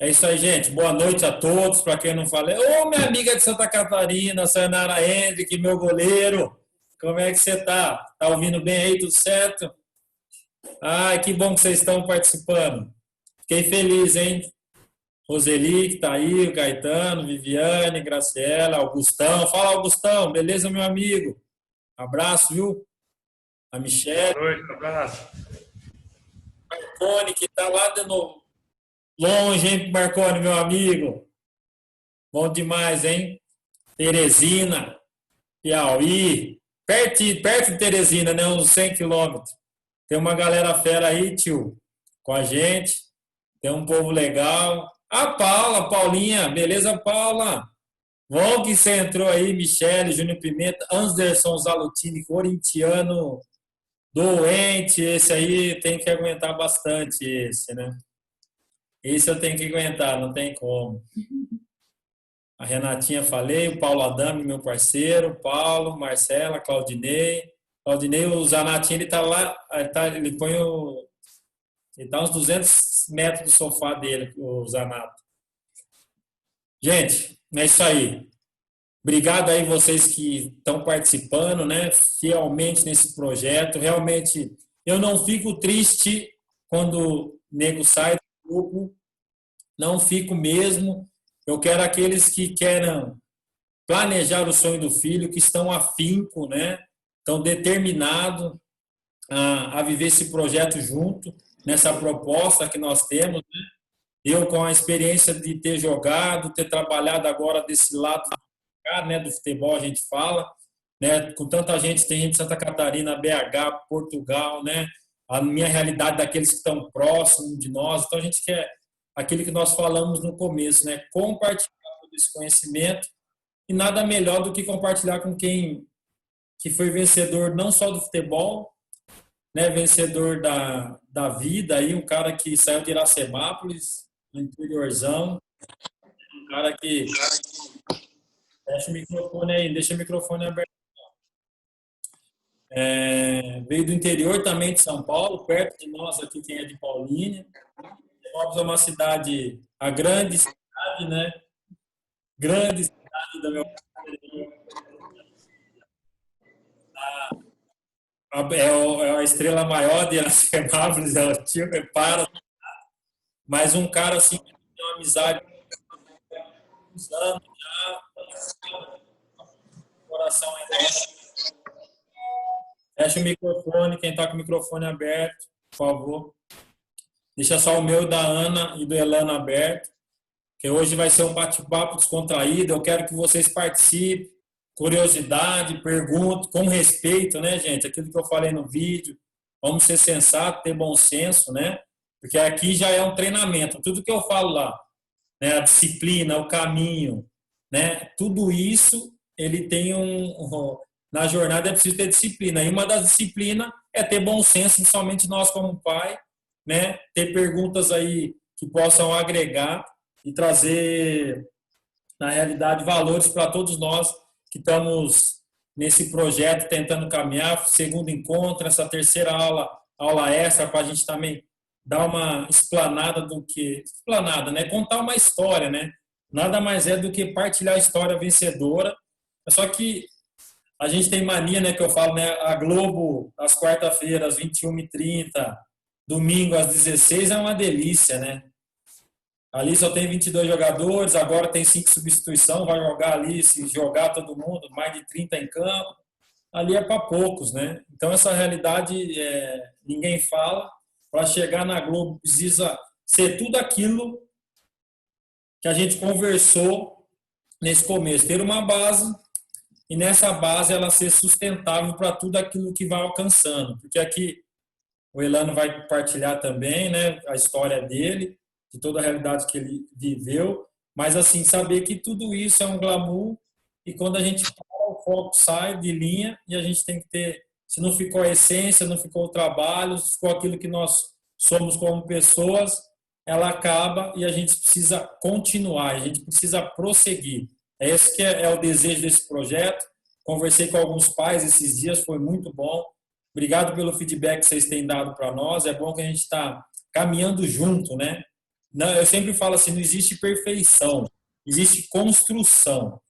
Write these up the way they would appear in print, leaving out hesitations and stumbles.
É isso aí, gente. Boa noite a todos. Para quem não falei, ô minha amiga de Santa Catarina, Sayonara Hendrick, meu goleiro. Como é que você tá? Tá ouvindo bem aí? Tudo certo? Ai, que bom que vocês estão participando. Fiquei feliz, hein? Roseli, que tá aí, o Gaetano, Viviane, Graciela, Augustão. Fala, Augustão. Beleza, meu amigo? Abraço, viu? A Michelle, Boa noite, um abraço. Marcone, que tá lá de novo. Longe, hein, Marcone, meu amigo? Bom demais, hein? Teresina, Piauí, perto de Teresina, né? Uns 100 quilômetros. Tem uma galera fera aí, tio, com a gente. Tem um povo legal. A Paula, Paulinha, beleza, Paula? Bom que você entrou aí, Michele, Júnior Pimenta, Anderson Zalutini, corintiano, doente. Esse aí tem que aguentar bastante, esse, né? Esse eu tenho que aguentar, não tem como. A Renatinha falei, o Paulo Adame, meu parceiro, Paulo, Marcela, Claudinei. Claudinei, o Zanatinho, ele tá lá, ele põe o. Ele tá uns 200 metros do sofá dele, o Zanato. Gente, é isso aí. Obrigado aí vocês que estão participando, né, fielmente nesse projeto. Realmente, eu não fico triste quando o nego sai do grupo, não fico mesmo. Eu quero aqueles que querem planejar o sonho do filho, que estão afinco, né? Estão determinados a viver esse projeto junto, nessa proposta que nós temos. Né? Eu, com a experiência de ter jogado, ter trabalhado agora desse lado, né, do futebol, a gente fala, né, com tanta gente, tem gente de Santa Catarina, BH, Portugal, né, a minha realidade daqueles que estão próximos de nós, então a gente quer aquilo que nós falamos no começo, né, compartilhar todo esse conhecimento e nada melhor do que compartilhar com quem que foi vencedor não só do futebol, né, vencedor da vida, aí, um cara que saiu de Iracemápolis, no interiorzão, um cara que... Deixa o microfone aí, deixa o microfone aberto. Veio do interior também de São Paulo, perto de nós aqui, quem é de Paulínia. Petrópolis é uma cidade, a grande cidade, né? Grande cidade da minha é a estrela maior de Iracemápolis, é o tio Repara, mas um cara assim que tem uma amizade há uns anos já, coração é. Fecha o microfone, quem está com o microfone aberto, por favor. Deixa só o meu, da Ana e do Elano aberto, que hoje vai ser um bate-papo descontraído. Eu quero que vocês participem, curiosidade, perguntem, com respeito, né, gente? Aquilo que eu falei no vídeo, vamos ser sensatos, ter bom senso, né? Porque aqui já é um treinamento. Tudo que eu falo lá, né, a disciplina, o caminho, né? Tudo isso, ele tem na jornada é preciso ter disciplina. E uma das disciplinas é ter bom senso, principalmente nós como pai, né? Ter perguntas aí que possam agregar e trazer, na realidade, valores para todos nós que estamos nesse projeto tentando caminhar. Segundo encontro, essa terceira aula extra, para a gente também dar uma explanada do que... Explanada, né? Contar uma história, né? Nada mais é do que partilhar a história vencedora. Só que a gente tem mania, né, que eu falo, né, a Globo, às quarta-feiras, às 21h30, domingo, às 16 é uma delícia, né? Ali só tem 22 jogadores, agora tem 5 substituições, vai jogar ali, se jogar todo mundo, mais de 30 em campo. Ali é para poucos, né? Então, essa realidade ninguém fala. Para chegar na Globo, precisa ser tudo aquilo que a gente conversou nesse começo. Ter uma base e nessa base ela ser sustentável para tudo aquilo que vai alcançando. Porque aqui o Elano vai partilhar também, né, a história dele, de toda a realidade que ele viveu, mas assim, saber que tudo isso é um glamour e quando a gente para, o foco sai de linha e a gente tem que ter, se não ficou a essência, não ficou o trabalho, se ficou aquilo que nós somos como pessoas, ela acaba e a gente precisa continuar, a gente precisa prosseguir. É esse que é o desejo desse projeto. Conversei com alguns pais esses dias, foi muito bom. Obrigado pelo feedback que vocês têm dado para nós. É bom que a gente está caminhando junto, né? não, eu sempre falo assim, não existe perfeição, existe construção,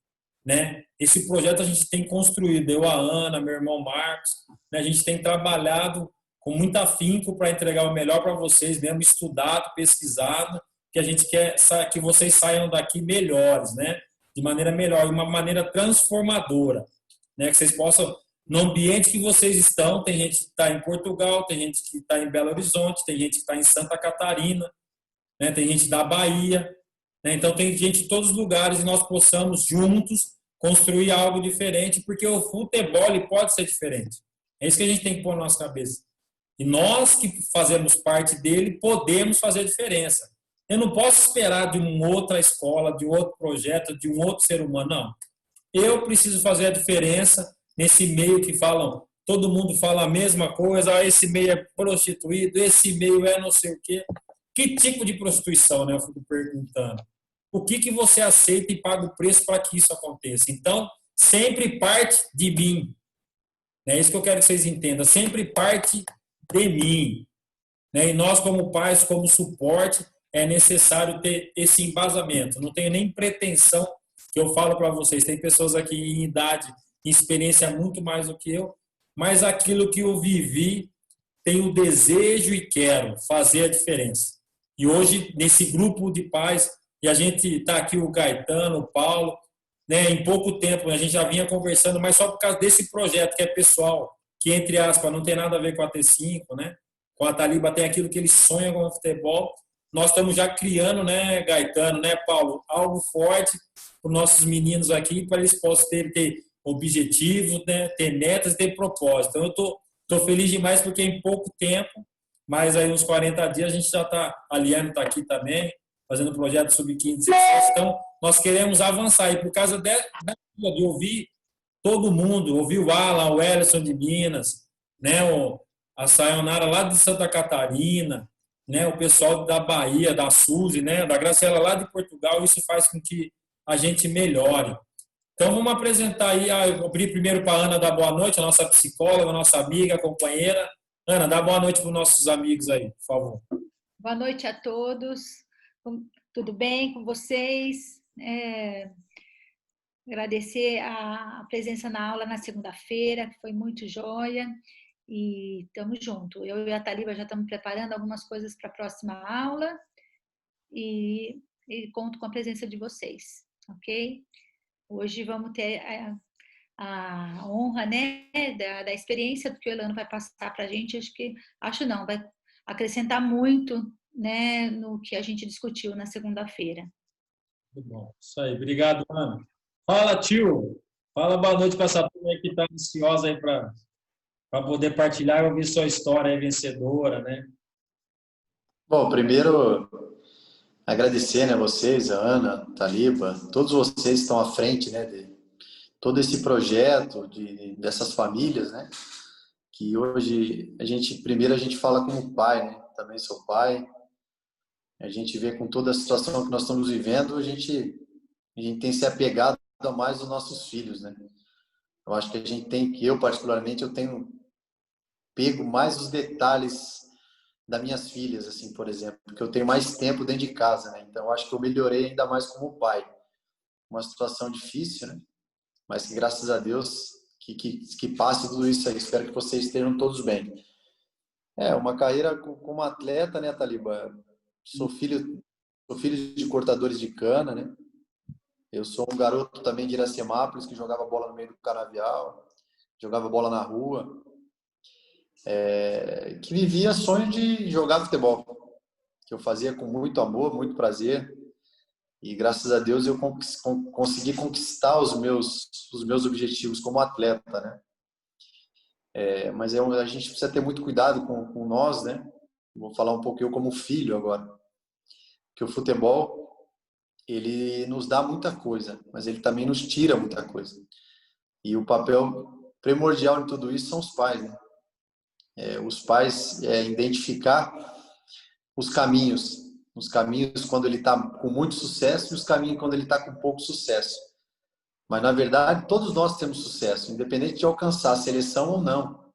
né? Esse projeto a gente tem construído, eu, a Ana, meu irmão Marcos, né? A gente tem trabalhado com muito afinco para entregar o melhor para vocês, mesmo estudado, pesquisado, que a gente quer que vocês saiam daqui melhores, né? De maneira melhor, de uma maneira transformadora, né? Que vocês possam, no ambiente que vocês estão, tem gente que está em Portugal, tem gente que está em Belo Horizonte, tem gente que está em Santa Catarina, né? Tem gente da Bahia, né? Então tem gente de todos os lugares e nós possamos juntos construir algo diferente, porque o futebol ele pode ser diferente. É isso que a gente tem que pôr na nossa cabeça. E nós que fazemos parte dele podemos fazer a diferença. Eu não posso esperar de uma outra escola, de um outro projeto, de um outro ser humano, não. Eu preciso fazer a diferença nesse meio que falam, todo mundo fala a mesma coisa, ah, esse meio é prostituído, esse meio é não sei o quê. Que tipo de prostituição, né? Eu fico perguntando. O que você aceita e paga o preço para que isso aconteça? Então, sempre parte de mim. É isso que eu quero que vocês entendam. Sempre parte de mim. Né? E nós, como pais, como suporte, é necessário ter esse embasamento. Não tenho nem pretensão que eu falo para vocês. Tem pessoas aqui em idade, em experiência muito mais do que eu, mas aquilo que eu vivi, tenho desejo e quero fazer a diferença. E hoje, nesse grupo de pais, e a gente está aqui, o Gaetano, o Paulo, né, em pouco tempo, a gente já vinha conversando, mas só por causa desse projeto que é pessoal, que, entre aspas, não tem nada a ver com a T5, né? Com a Taliba tem aquilo que eles sonham com o futebol. Nós estamos já criando, né, Gaetano, né, Paulo, algo forte para os nossos meninos aqui, para eles possam ter objetivos, né, ter metas, ter propósito. Então, eu estou feliz demais porque em pouco tempo, mais aí uns 40 dias, a gente já está, a Liane está aqui também, fazendo projeto sub-15, então nós queremos avançar. E por causa de ouvir todo mundo, ouvir o Alan, o Ellison de Minas, né, a Sayonara lá de Santa Catarina, né, o pessoal da Bahia, da Suzy, né, da Graciela lá de Portugal, isso faz com que a gente melhore. Então vamos apresentar aí, eu abri primeiro para a Ana dar boa noite, a nossa psicóloga, a nossa amiga, companheira. Ana, dá boa noite para os nossos amigos aí, por favor. Boa noite a todos. Tudo bem com vocês? Agradecer a presença na aula na segunda-feira, que foi muito joia. E estamos juntos. Eu e a Taliba já estamos preparando algumas coisas para a próxima aula e conto com a presença de vocês, ok? Hoje vamos ter a honra, né, da experiência do que o Elano vai passar para a gente. Acho não, vai acrescentar muito, né, no que a gente discutiu na segunda-feira. Muito bom. Isso aí. Obrigado, Ana. Fala, tio. Fala boa noite para essa turma que está ansiosa aí para poder partilhar e ouvir sua história aí vencedora, né? Bom, primeiro agradecer, né, vocês, a Ana, a Taliba, todos vocês estão à frente, né, de todo esse projeto dessas famílias, né? Que hoje primeiro a gente fala como pai, né? Também sou pai. A gente vê com toda a situação que nós estamos vivendo, a gente tem se apegado a mais os nossos filhos, né? Eu acho que eu particularmente, eu tenho pego mais os detalhes das minhas filhas, assim, por exemplo, porque eu tenho mais tempo dentro de casa, né? Então, eu acho que eu melhorei ainda mais como pai. Uma situação difícil, né? Mas que, graças a Deus, que passe tudo isso aí. Espero que vocês estejam todos bem. Uma carreira como atleta, né, Taliba? Sou filho de cortadores de cana, né? Eu sou um garoto também de Iracemápolis que jogava bola no meio do canavial, jogava bola na rua, que vivia sonho de jogar futebol, que eu fazia com muito amor, muito prazer, e graças a Deus eu consegui conquistar os meus objetivos como atleta, né? Mas a gente precisa ter muito cuidado com nós, né? Vou falar um pouco eu como filho agora, que o futebol ele nos dá muita coisa, mas ele também nos tira muita coisa. E o papel primordial em tudo isso são os pais, né? Os pais identificar os caminhos quando ele está com muito sucesso e os caminhos quando ele está com pouco sucesso. Mas, na verdade, todos nós temos sucesso, independente de alcançar a seleção ou não.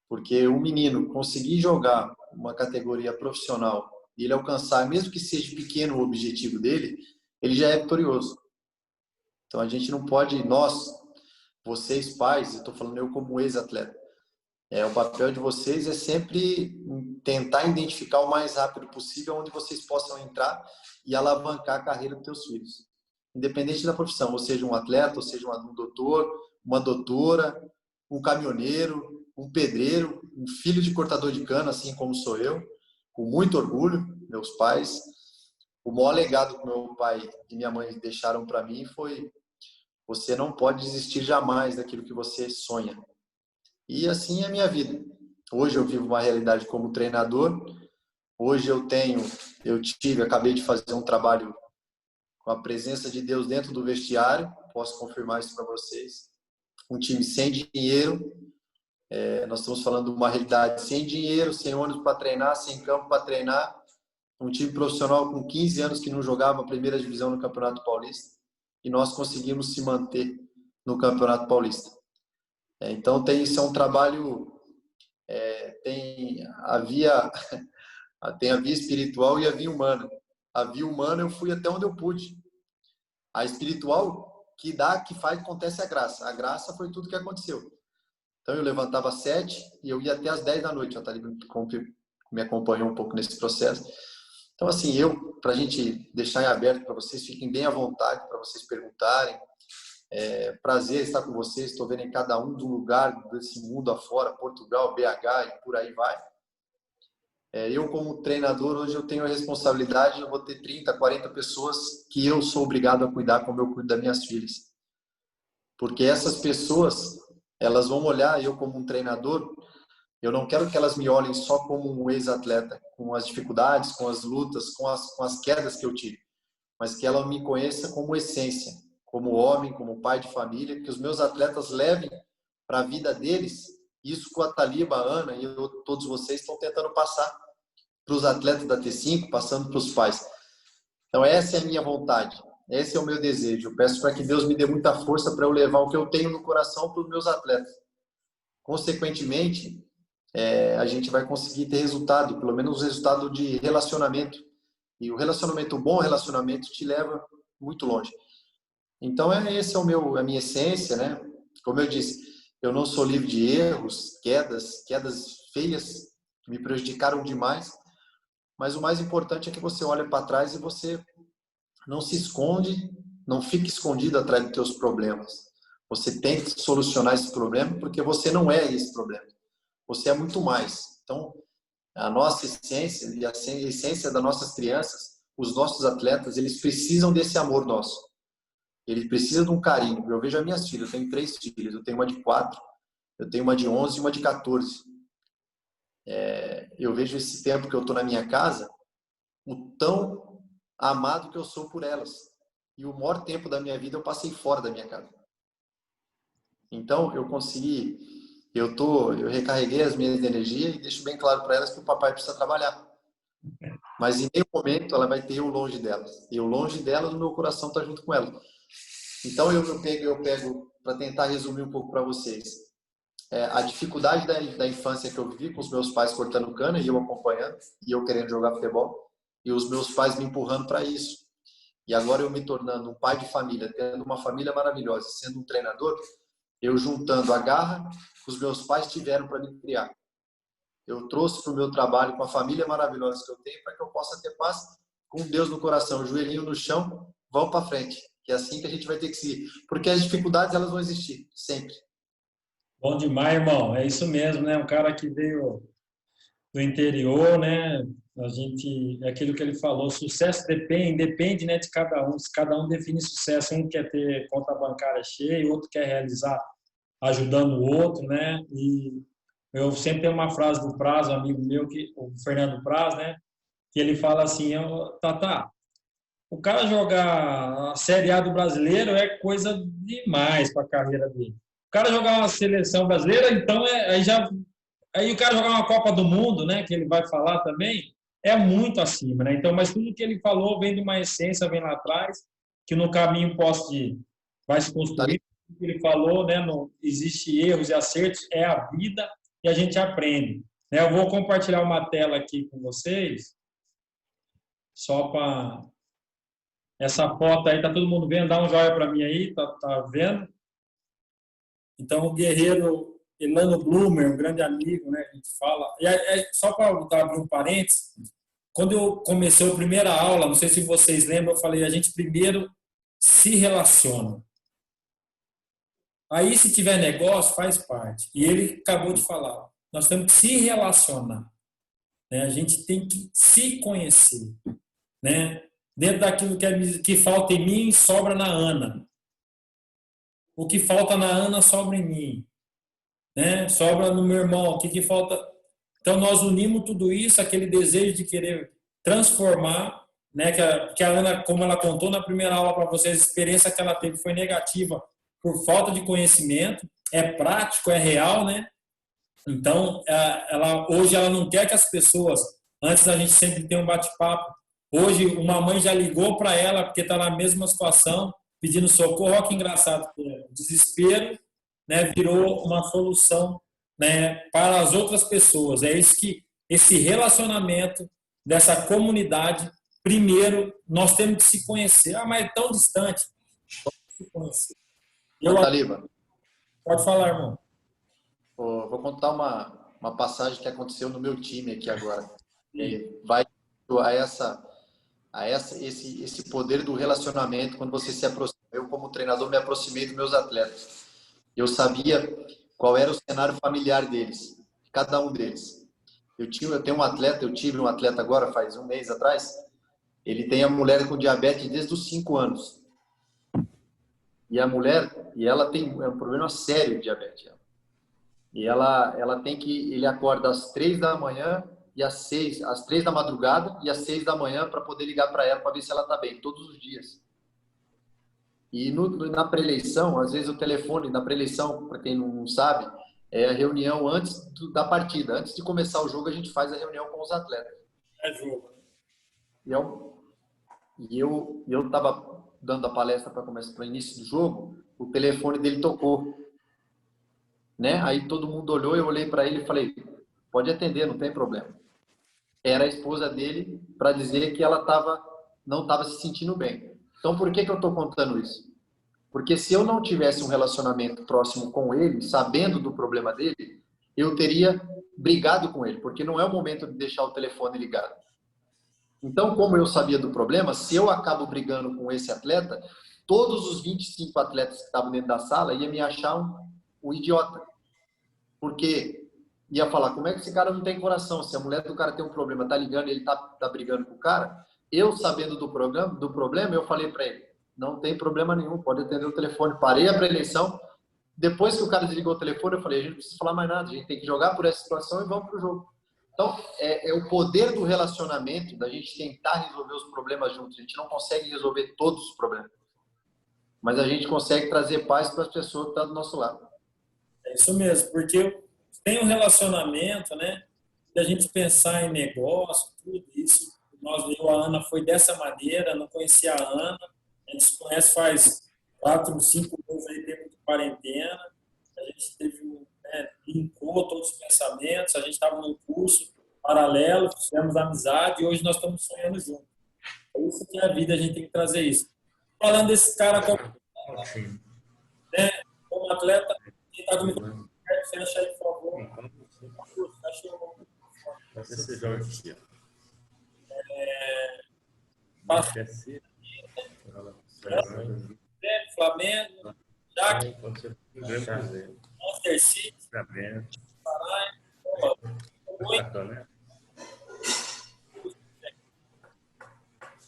Porque o menino conseguir jogar uma categoria profissional e ele alcançar, mesmo que seja pequeno o objetivo dele, ele já é vitorioso. Então a gente não pode, vocês pais, eu estou falando eu como ex-atleta, o papel de vocês é sempre tentar identificar o mais rápido possível onde vocês possam entrar e alavancar a carreira dos seus filhos. Independente da profissão, ou seja um atleta, ou seja um doutor, uma doutora, um caminhoneiro, um pedreiro, um filho de cortador de cana, assim como sou eu, com muito orgulho, meus pais. O maior legado que meu pai e minha mãe deixaram para mim foi: você não pode desistir jamais daquilo que você sonha. E assim é a minha vida. Hoje eu vivo uma realidade como treinador. Hoje acabei de fazer um trabalho com a presença de Deus dentro do vestiário. Posso confirmar isso para vocês. Um time sem dinheiro. Nós estamos falando de uma realidade sem dinheiro, sem ônibus para treinar, sem campo para treinar. Um time profissional com 15 anos que não jogava a primeira divisão no Campeonato Paulista. E nós conseguimos se manter no Campeonato Paulista. Então, isso é um trabalho, tem a via espiritual e a via humana. A via humana eu fui até onde eu pude. A espiritual, que acontece a graça. A graça foi tudo que aconteceu. Então, eu levantava às 7 e eu ia até às 10 da noite. A Thalita me acompanhou um pouco nesse processo. Então, assim, para a gente deixar em aberto para vocês, fiquem bem à vontade para vocês perguntarem. Prazer estar com vocês. Estou vendo em cada um do lugar desse mundo afora, Portugal, BH e por aí vai. Eu, como treinador, hoje eu tenho a responsabilidade, eu vou ter 30, 40 pessoas que eu sou obrigado a cuidar como eu cuido das minhas filhas. Porque essas pessoas, elas vão olhar, eu como um treinador, eu não quero que elas me olhem só como um ex-atleta, com as dificuldades, com as lutas, com as quedas que eu tive, mas que ela me conheça como essência, como homem, como pai de família, que os meus atletas levem para a vida deles isso que a Thaliba, a Ana e todos vocês estão tentando passar para os atletas da T5, passando para os pais. Então essa é a minha vontade, esse é o meu desejo. Eu peço para que Deus me dê muita força para eu levar o que eu tenho no coração para os meus atletas. Consequentemente, a gente vai conseguir ter resultado, pelo menos resultado de relacionamento. E o relacionamento, um bom relacionamento, te leva muito longe. Então, esse é a minha essência, né? Como eu disse, eu não sou livre de erros, quedas feias que me prejudicaram demais, mas o mais importante é que você olha para trás e você não se esconde, não fique escondido atrás dos teus problemas. Você tem que solucionar esse problema, porque você não é esse problema. Você é muito mais. Então, a nossa essência e a essência das nossas crianças, os nossos atletas, eles precisam desse amor nosso. Ele precisa de um carinho. Eu vejo as minhas filhas, eu tenho 3 filhas, eu tenho uma de 4, eu tenho uma de 11 e uma de 14. Eu vejo esse tempo que eu estou na minha casa, o tão amado que eu sou por elas. E o maior tempo da minha vida eu passei fora da minha casa. Então, eu recarreguei as minhas energias e deixo bem claro para elas que o papai precisa trabalhar. Mas em nenhum momento ela vai ter eu longe delas. Eu longe delas, o meu coração está junto com elas. Então, eu pego para tentar resumir um pouco para vocês. A dificuldade da infância que eu vivi com os meus pais cortando cana e eu acompanhando, e eu querendo jogar futebol, e os meus pais me empurrando para isso. E agora eu me tornando um pai de família, tendo uma família maravilhosa, sendo um treinador, eu juntando a garra que os meus pais tiveram para me criar. Eu trouxe para o meu trabalho com a família maravilhosa que eu tenho para que eu possa ter paz com Deus no coração, joelhinho no chão, vamos para frente. Que é assim que a gente vai ter que seguir. Porque as dificuldades, elas vão existir, sempre. Bom demais, irmão. É isso mesmo, né? Um cara que veio do interior, né? É aquilo que ele falou, sucesso depende, né, de cada um. Se cada um define sucesso, um quer ter conta bancária cheia, o outro quer realizar ajudando o outro, né? E eu sempre tenho uma frase do Praz, um amigo meu, o Fernando Praz, né? Que ele fala assim, Tata, o cara jogar a Série A do brasileiro é coisa demais para a carreira dele. O cara jogar uma seleção brasileira, então aí o cara jogar uma Copa do Mundo, né, que ele vai falar também, é muito acima, né? Então, mas tudo que ele falou vem de uma essência, vem lá atrás, que no caminho vai se construir. O que ele falou, né, não existe erros e acertos, é a vida e a gente aprende. Né? Eu vou compartilhar uma tela aqui com vocês. só para... Essa foto aí, tá todo mundo vendo? Dá um joinha para mim aí, tá vendo? Então, o guerreiro Elano Blumer, um grande amigo, né, a gente fala. E só para abrir um parênteses, quando eu comecei a primeira aula, não sei se vocês lembram, eu falei, a gente primeiro se relaciona. Aí, se tiver negócio, faz parte. E ele acabou de falar, nós temos que se relacionar, né? A gente tem que se conhecer, né? Dentro daquilo que falta em mim, sobra na Ana. O que falta na Ana, sobra em mim, né? Sobra no meu irmão. O que falta? Então, nós unimos tudo isso, aquele desejo de querer transformar, né? Que a Ana, como ela contou na primeira aula para vocês, a experiência que ela teve foi negativa por falta de conhecimento, é prático, é real, né? Então, hoje ela não quer que as pessoas, antes a gente sempre tem um bate-papo, hoje uma mãe já ligou para ela porque está na mesma situação, pedindo socorro. Olha que engraçado, o desespero, né, virou uma solução, né, para as outras pessoas. É isso que esse relacionamento dessa comunidade, primeiro, nós temos que se conhecer. Ah, mas é tão distante. Vamos se conhecer. Taliba, Pode falar, irmão. vou contar uma passagem que aconteceu no meu time aqui agora. Vai a esse poder do relacionamento quando você se aproxima. Eu, como treinador, me aproximei dos meus atletas. Eu sabia qual era o cenário familiar deles, cada um deles. Eu tive um atleta agora, faz um mês atrás, ele tem a mulher com diabetes desde os 5 anos. E ela tem um problema sério de diabetes. E ele acorda às 3 da manhã e às 3 da madrugada e às 6 da manhã para poder ligar para ela para ver se ela está bem, todos os dias. E na pré-eleição, às vezes o telefone, na pré-eleição, para quem não sabe, é a reunião antes da partida. Antes de começar o jogo, a gente faz a reunião com os atletas. É jogo. E eu estava dando a palestra para o início do jogo, o telefone dele tocou. Né? Aí todo mundo olhou, eu olhei para ele e falei, pode atender, não tem problema. Era a esposa dele para dizer que ela não estava se sentindo bem. Então, por que eu estou contando isso? Porque se eu não tivesse um relacionamento próximo com ele, sabendo do problema dele, eu teria brigado com ele, porque não é o momento de deixar o telefone ligado. Então, como eu sabia do problema, se eu acabo brigando com esse atleta, todos os 25 atletas que estavam dentro da sala iam me achar um idiota. Porque ia falar, como é que esse cara não tem coração? Se a mulher do cara tem um problema, tá ligando e ele tá brigando com o cara, eu sabendo do problema, eu falei para ele, não tem problema nenhum, pode atender o telefone. Parei a pré-eleição. Depois que o cara desligou o telefone, eu falei, a gente não precisa falar mais nada, a gente tem que jogar por essa situação e vamos pro jogo. Então, é o poder do relacionamento, da gente tentar resolver os problemas juntos. A gente não consegue resolver todos os problemas, mas a gente consegue trazer paz para as pessoas que estão do nosso lado. É isso mesmo, porque tem um relacionamento, né? De a gente pensar em negócio, tudo isso. A Ana foi dessa maneira, não conhecia a Ana, a gente se conhece faz 4, 5 meses aí, tempo de quarentena. A gente teve, linkou todos os pensamentos, a gente estava num curso paralelo, fizemos amizade e hoje nós estamos sonhando juntos. É isso que é a vida, a gente tem que trazer isso. Falando desse cara como atleta, quem está comigo, fecha aí, por favor. Esse jogo aqui, Flamengo, Jaque, Manchester City,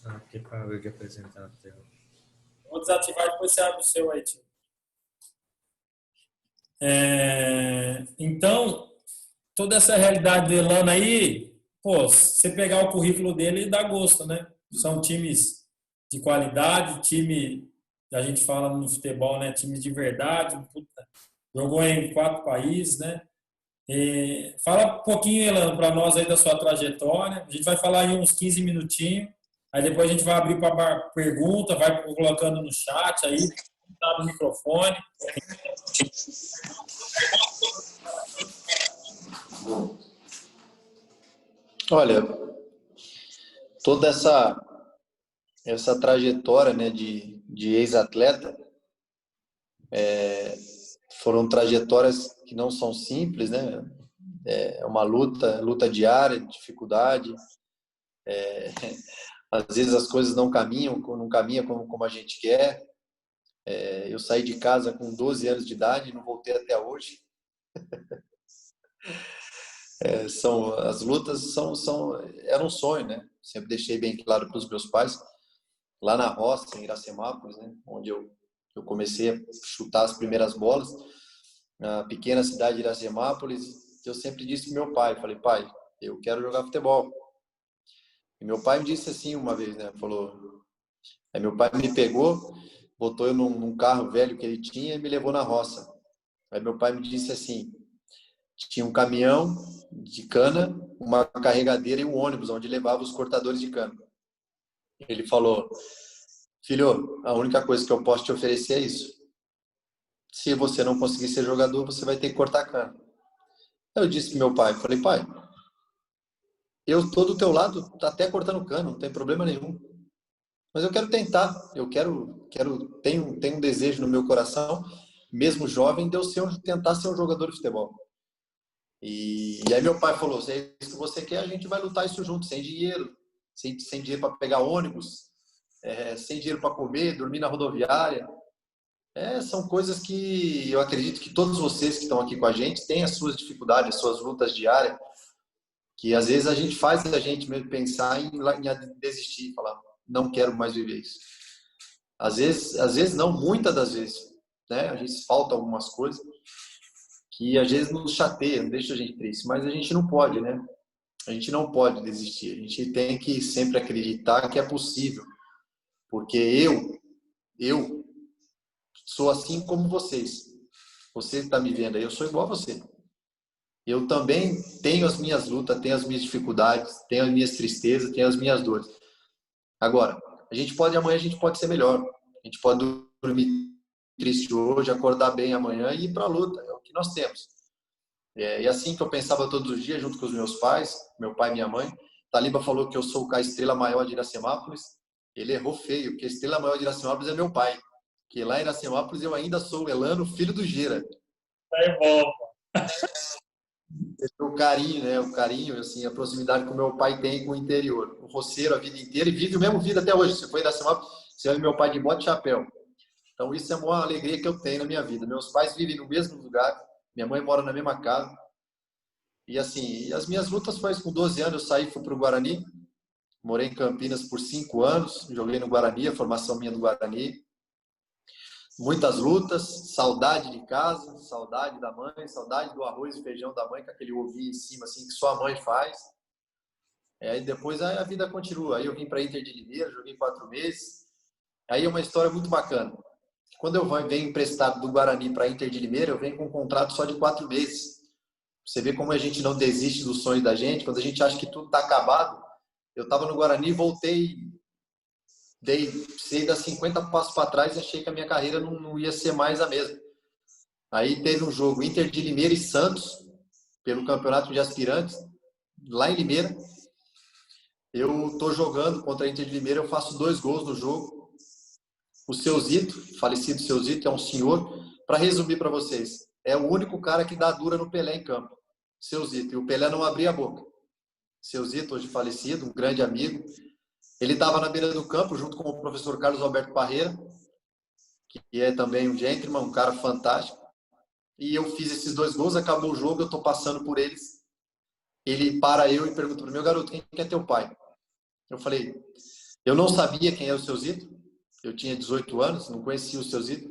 aqui para ver de apresentar a tela. Vou desativar e depois você abre o seu aí, tio. Então, toda essa realidade do Elano aí, pô, você pegar o currículo dele dá gosto, né? São times de qualidade, time, a gente fala no futebol, né? Time de verdade, jogou em 4 países, né? Fala um pouquinho, Elano, para nós aí da sua trajetória. A gente vai falar aí uns 15 minutinhos, aí depois a gente vai abrir para pergunta, vai colocando no chat aí, tá no microfone. Olha, toda essa trajetória, né, de ex-atleta, foram trajetórias que não são simples, né? É uma luta diária, dificuldade. Às vezes as coisas não caminham como a gente quer. Eu saí de casa com 12 anos de idade e não voltei até hoje. As lutas era um sonho, né? Sempre deixei bem claro para os meus pais, lá na roça, em Iracemápolis, né? Onde eu comecei a chutar as primeiras bolas, na pequena cidade de Iracemápolis. Eu sempre disse para meu pai, falei, pai, eu quero jogar futebol. E meu pai me disse assim uma vez, né? Falou, aí meu pai me pegou, botou eu num carro velho que ele tinha e me levou na roça. Aí meu pai me disse assim, tinha um caminhão de cana, uma carregadeira e um ônibus onde levava os cortadores de cana. Ele falou, filho, a única coisa que eu posso te oferecer é isso. Se você não conseguir ser jogador, você vai ter que cortar cana. Eu disse pro meu pai, falei, pai, eu estou do teu lado, até cortando cana, não tem problema nenhum. Mas eu quero tentar, tenho um desejo no meu coração, mesmo jovem, de eu tentar ser um jogador de futebol. E aí meu pai falou, se é isso que você quer, a gente vai lutar isso junto, sem dinheiro, sem dinheiro para pegar ônibus, sem dinheiro para comer, dormir na rodoviária. São coisas que eu acredito que todos vocês que estão aqui com a gente têm as suas dificuldades, as suas lutas diárias, que às vezes a gente faz a gente mesmo pensar em desistir, falar, não quero mais viver isso. Às vezes não, muitas das vezes, né? A gente falta algumas coisas que às vezes nos chateia, não deixa a gente triste, mas a gente não pode, né? A gente não pode desistir, a gente tem que sempre acreditar que é possível, porque eu sou assim como vocês. Você está me vendo aí, eu sou igual a você. Eu também tenho as minhas lutas, tenho as minhas dificuldades, tenho as minhas tristezas, tenho as minhas dores. Agora, amanhã a gente pode ser melhor. A gente pode dormir triste hoje, acordar bem amanhã e ir para a luta. É o que nós temos. E assim que eu pensava todos os dias, junto com os meus pais, meu pai e minha mãe. Taliba falou que eu sou a estrela maior de Iracemápolis. Ele errou feio, porque a estrela maior de Iracemápolis é meu pai. Que lá em Iracemápolis eu ainda sou o Elano, filho do Gira. Tá bom. O carinho, né? O carinho, assim, a proximidade que o meu pai tem com o interior. O roceiro a vida inteira e vive o mesmo vida até hoje. Se for em Iracemápolis, você vai ver meu pai de bota e chapéu. Então isso é uma alegria que eu tenho na minha vida. Meus pais vivem no mesmo lugar, minha mãe mora na mesma casa. E assim, as minhas lutas foi com 12 anos, eu saí, fui para o Guarani, morei em Campinas por 5 anos, joguei no Guarani, a formação minha do Guarani. Muitas lutas, saudade de casa, saudade da mãe, saudade do arroz e feijão da mãe, com aquele ovinho em cima, assim, que só a mãe faz. E depois a vida continua. Aí eu vim para Inter de Limeira, joguei 4 meses. Aí é uma história muito bacana. Quando eu venho emprestado do Guarani para Inter de Limeira, eu venho com um contrato só de 4 meses. Você vê como a gente não desiste do sonho da gente, quando a gente acha que tudo está acabado. Eu estava no Guarani, voltei, sei dar 50 passos para trás e achei que a minha carreira não ia ser mais a mesma. Aí teve um jogo Inter de Limeira e Santos, pelo campeonato de aspirantes, lá em Limeira. Eu estou jogando contra a Inter de Limeira, eu faço 2 gols no jogo. O Seu Zito, falecido Seu Zito, é um senhor. Para resumir para vocês, é o único cara que dá dura no Pelé em campo. Seu Zito. E o Pelé não abria a boca. Seu Zito, hoje falecido, um grande amigo. Ele estava na beira do campo junto com o professor Carlos Alberto Parreira, que é também um gentleman, um cara fantástico. E eu fiz esses 2 gols, acabou o jogo, eu estou passando por eles. Ele para eu e pergunta para o meu garoto, quem é teu pai? Eu falei, eu não sabia quem era o Seu Zito. Eu tinha 18 anos, não conhecia o Seu Zito.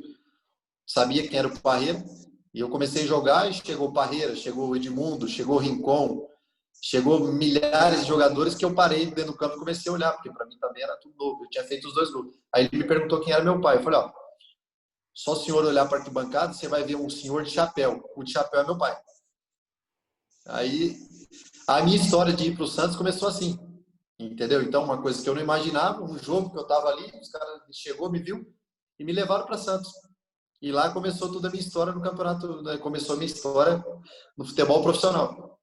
Sabia quem era o Parreira. E eu comecei a jogar e chegou o Parreira, chegou o Edmundo, chegou o Rincon, chegou milhares de jogadores que eu parei dentro do campo e comecei a olhar, porque para mim também era tudo novo. Eu tinha feito os 2 gols. Aí ele me perguntou quem era meu pai. Eu falei, ó, só o senhor olhar para a arquibancada, você vai ver um senhor de chapéu. O de chapéu é meu pai. Aí a minha história de ir para o Santos começou assim, entendeu? Então, uma coisa que eu não imaginava, um jogo que eu estava ali, os caras chegou, me viu e me levaram para Santos. E lá começou toda a minha história no campeonato, né? Começou a minha história no futebol profissional.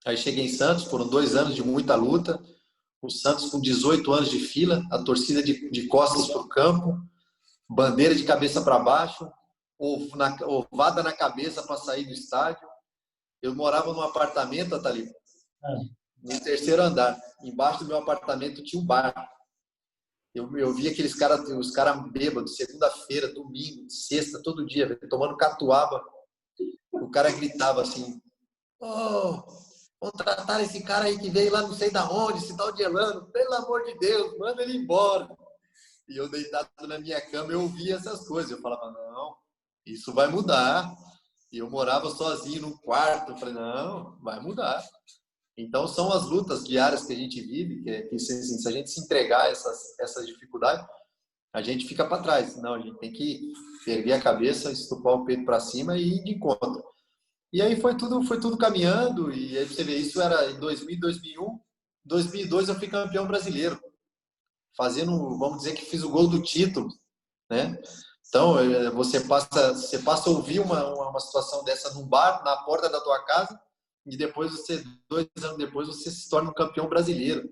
Aí cheguei em Santos, foram 2 anos de muita luta, O Santos com 18 anos de fila, a torcida de costas para o campo, bandeira de cabeça para baixo, ovada na cabeça para sair do estádio. Eu morava num apartamento, Thalita, no terceiro andar. Embaixo do meu apartamento tinha um bar. Eu via aqueles os caras bêbados, segunda-feira, domingo, sexta, todo dia, tomando catuaba. O cara gritava assim: "Oh, contratar esse cara aí que veio lá não sei da onde, esse tal de Elano, pelo amor de Deus, manda ele embora." E eu deitado na minha cama, eu ouvia essas coisas. Eu falava: "Não, isso vai mudar." E eu morava sozinho num quarto. Eu falei: "Não, vai mudar." Então, são as lutas diárias que a gente vive, que se a gente se entregar a essas dificuldades, a gente fica para trás. Não, a gente tem que erguer a cabeça, estupar o peito para cima e ir de encontro. E aí foi tudo caminhando, e aí você vê, isso era em 2000, 2001, 2002 eu fui campeão brasileiro, fazendo, vamos dizer que fiz o gol do título, né? Então, você passa a ouvir uma situação dessa num bar, na porta da tua casa, e depois 2 anos depois, você se torna um campeão brasileiro.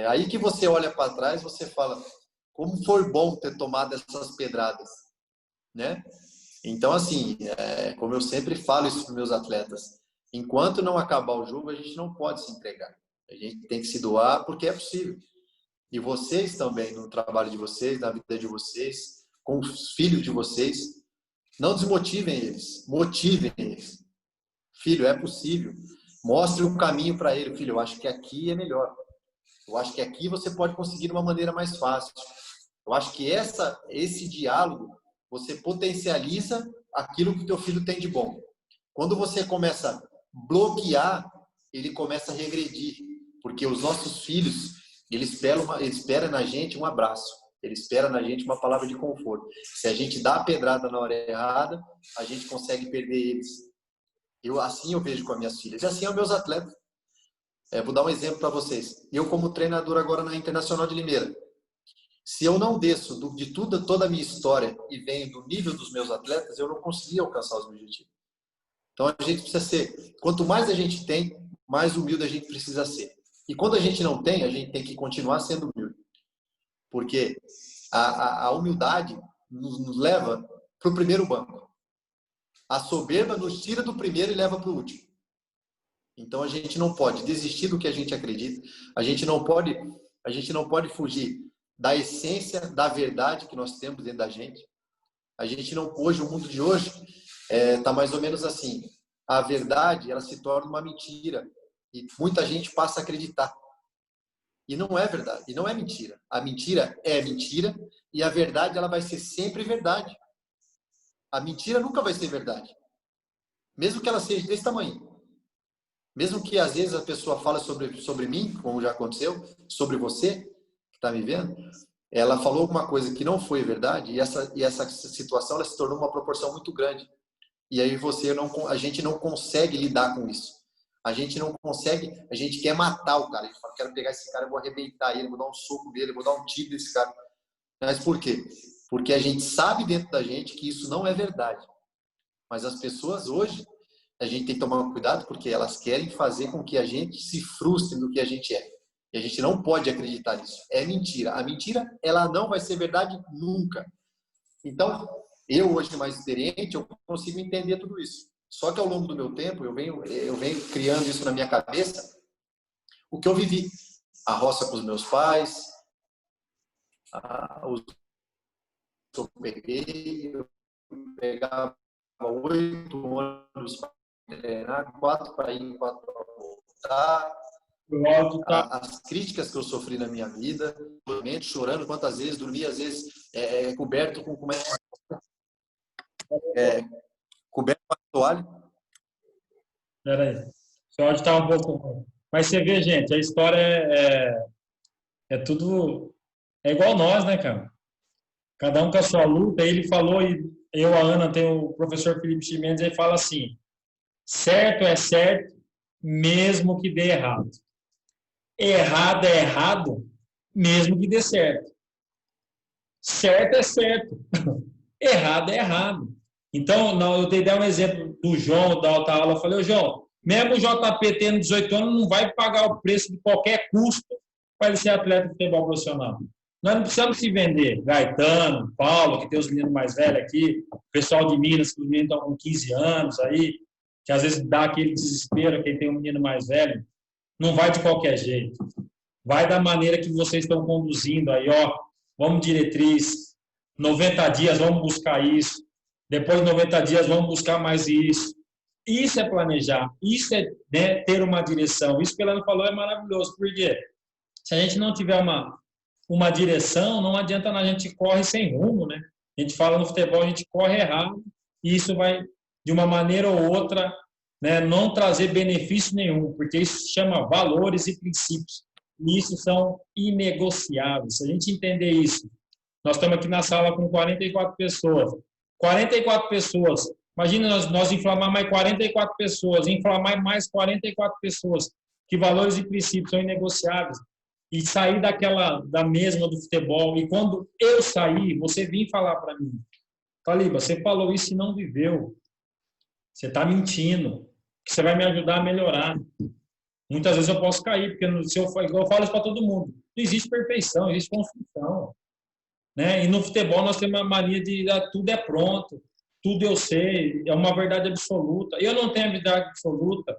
Aí que você olha para trás, você fala, como foi bom ter tomado essas pedradas, né? Então, assim, como eu sempre falo isso para os meus atletas, enquanto não acabar o jogo, a gente não pode se entregar. A gente tem que se doar porque é possível. E vocês também, no trabalho de vocês, na vida de vocês, com os filhos de vocês, não desmotivem eles, motivem eles. Filho, é possível. Mostre um caminho para ele. Filho, eu acho que aqui é melhor. Eu acho que aqui você pode conseguir de uma maneira mais fácil. Eu acho que esse diálogo, você potencializa aquilo que o teu filho tem de bom. Quando você começa a bloquear, ele começa a regredir. Porque os nossos filhos, eles esperam na gente um abraço. Eles esperam na gente uma palavra de conforto. Se a gente dá a pedrada na hora errada, a gente consegue perder eles. Assim eu vejo com as minhas filhas. E assim é os meus atletas. Vou dar um exemplo para vocês. Eu, como treinador agora na Internacional de Limeira, se eu não desço de toda a minha história e venho do nível dos meus atletas, eu não conseguia alcançar os meus objetivos. Então, a gente precisa ser... Quanto mais a gente tem, mais humilde a gente precisa ser. E quando a gente não tem, a gente tem que continuar sendo humilde. Porque a humildade nos leva para o primeiro banco. A soberba nos tira do primeiro e leva para o último. Então, a gente não pode desistir do que a gente acredita. A gente não pode fugir da essência, da verdade que nós temos dentro da gente. Hoje, o mundo de hoje está mais ou menos assim. A verdade, ela se torna uma mentira. E muita gente passa a acreditar. E não é verdade, e não é mentira. A mentira é mentira e a verdade, ela vai ser sempre verdade. A mentira nunca vai ser verdade. Mesmo que ela seja desse tamanho. Mesmo que às vezes a pessoa fala sobre mim, como já aconteceu, sobre você, que está me vendo, ela falou alguma coisa que não foi verdade e essa situação ela se tornou uma proporção muito grande. E aí a gente não consegue lidar com isso. A gente não consegue, a gente quer matar o cara. A gente fala, quero pegar esse cara, eu vou arrebentar ele, vou dar um soco nele, vou dar um tiro nesse cara. Mas por quê? Porque a gente sabe dentro da gente que isso não é verdade. Mas as pessoas hoje, a gente tem que tomar cuidado porque elas querem fazer com que a gente se frustre no que a gente é. E a gente não pode acreditar nisso. É mentira. A mentira, ela não vai ser verdade nunca. Então, eu hoje mais experiente, eu consigo entender tudo isso. Só que ao longo do meu tempo, eu venho criando isso na minha cabeça, o que eu vivi. A roça com os meus pais, os que eu peguei, eu pegava 8 ônibus para treinar, 4 para ir, 4 para voltar. As críticas que eu sofri na minha vida, chorando quantas vezes, dormia às vezes coberto com coberto com a toalha. Espera aí. O áudio está um pouco... Mas você vê, gente, a história é tudo... É igual nós, né, cara? Cada um com a sua luta. Ele falou, e eu, a Ana, tem o professor Felipe Chimenez, ele fala assim, certo é certo, mesmo que dê errado. Errado é errado, mesmo que dê certo. Certo é certo. Errado é errado. Então, eu dei um exemplo do João, da outra aula. Eu falei, João, Mesmo o JP tendo 18 anos, não vai pagar o preço de qualquer custo para ele ser atleta de futebol profissional. Nós não precisamos se vender. Gaetano, Paulo, que tem os meninos mais velhos aqui, o pessoal de Minas, que os meninos estão com 15 anos aí, que às vezes dá aquele desespero quem tem um menino mais velho. Não vai de qualquer jeito. Vai da maneira que vocês estão conduzindo aí, ó. Vamos diretriz, 90 dias, vamos buscar isso. Depois de 90 dias, vamos buscar mais isso. Isso é planejar, isso é, né, ter uma direção. Isso que ela falou é maravilhoso, porque se a gente não tiver uma direção, não adianta a gente corre sem rumo, né? A gente fala no futebol, a gente corre errado, e isso vai, de uma maneira ou outra, né, não trazer benefício nenhum, porque isso se chama valores e princípios, e isso são inegociáveis. Se a gente entender isso, nós estamos aqui na sala com 44 pessoas. 44 pessoas. Imagina nós inflamar mais 44 pessoas, inflamar mais 44 pessoas. Que valores e princípios são inegociáveis. E sair da mesma do futebol. E quando eu sair, você vir falar para mim, Taliba, você falou isso e não viveu. Você está mentindo. Que você vai me ajudar a melhorar. Muitas vezes eu posso cair, porque se eu falo isso para todo mundo. Não existe perfeição, existe construção. Né? E no futebol nós temos a mania de tudo é pronto, tudo eu sei, é uma verdade absoluta. Eu não tenho a verdade absoluta.